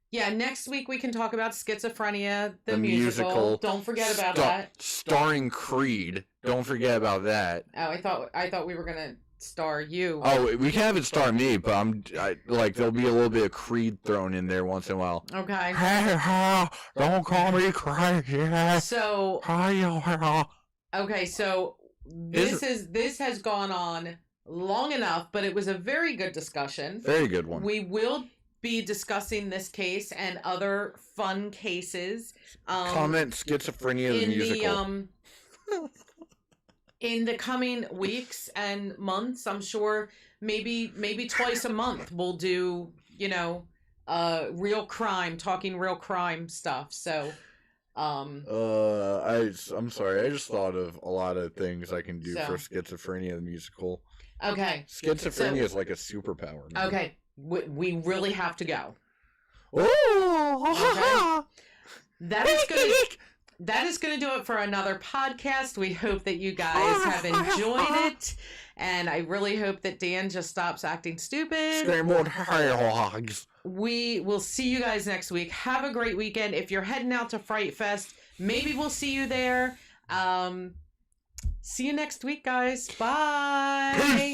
Yeah, next week we can talk about Schizophrenia, the musical. Don't forget about that. Starring Creed. Don't forget about that. Oh, I thought we were gonna star you. Oh, we can have it star me, but there'll be a little bit of Creed thrown in there once in a while. Okay. Hey, don't call me Creed. So. Okay, so this has gone on long enough, but it was a very good discussion. Very good one. We will be discussing this case and other fun cases. Comment Schizophrenia the musical. In the coming weeks and months, I'm sure maybe twice a month we'll do, real crime, talking real crime stuff. So, I'm sorry. I just thought of a lot of things I can do for Schizophrenia the musical. Okay. Schizophrenia is like a superpower. Man. Okay. We really have to go. Oh. Okay. That is going to do it for another podcast. We hope that you guys have enjoyed it. And I really hope that Dan just stops acting stupid. We will see you guys next week. Have a great weekend. If you're heading out to Fright Fest, maybe we'll see you there. See you next week, guys. Bye. Peace.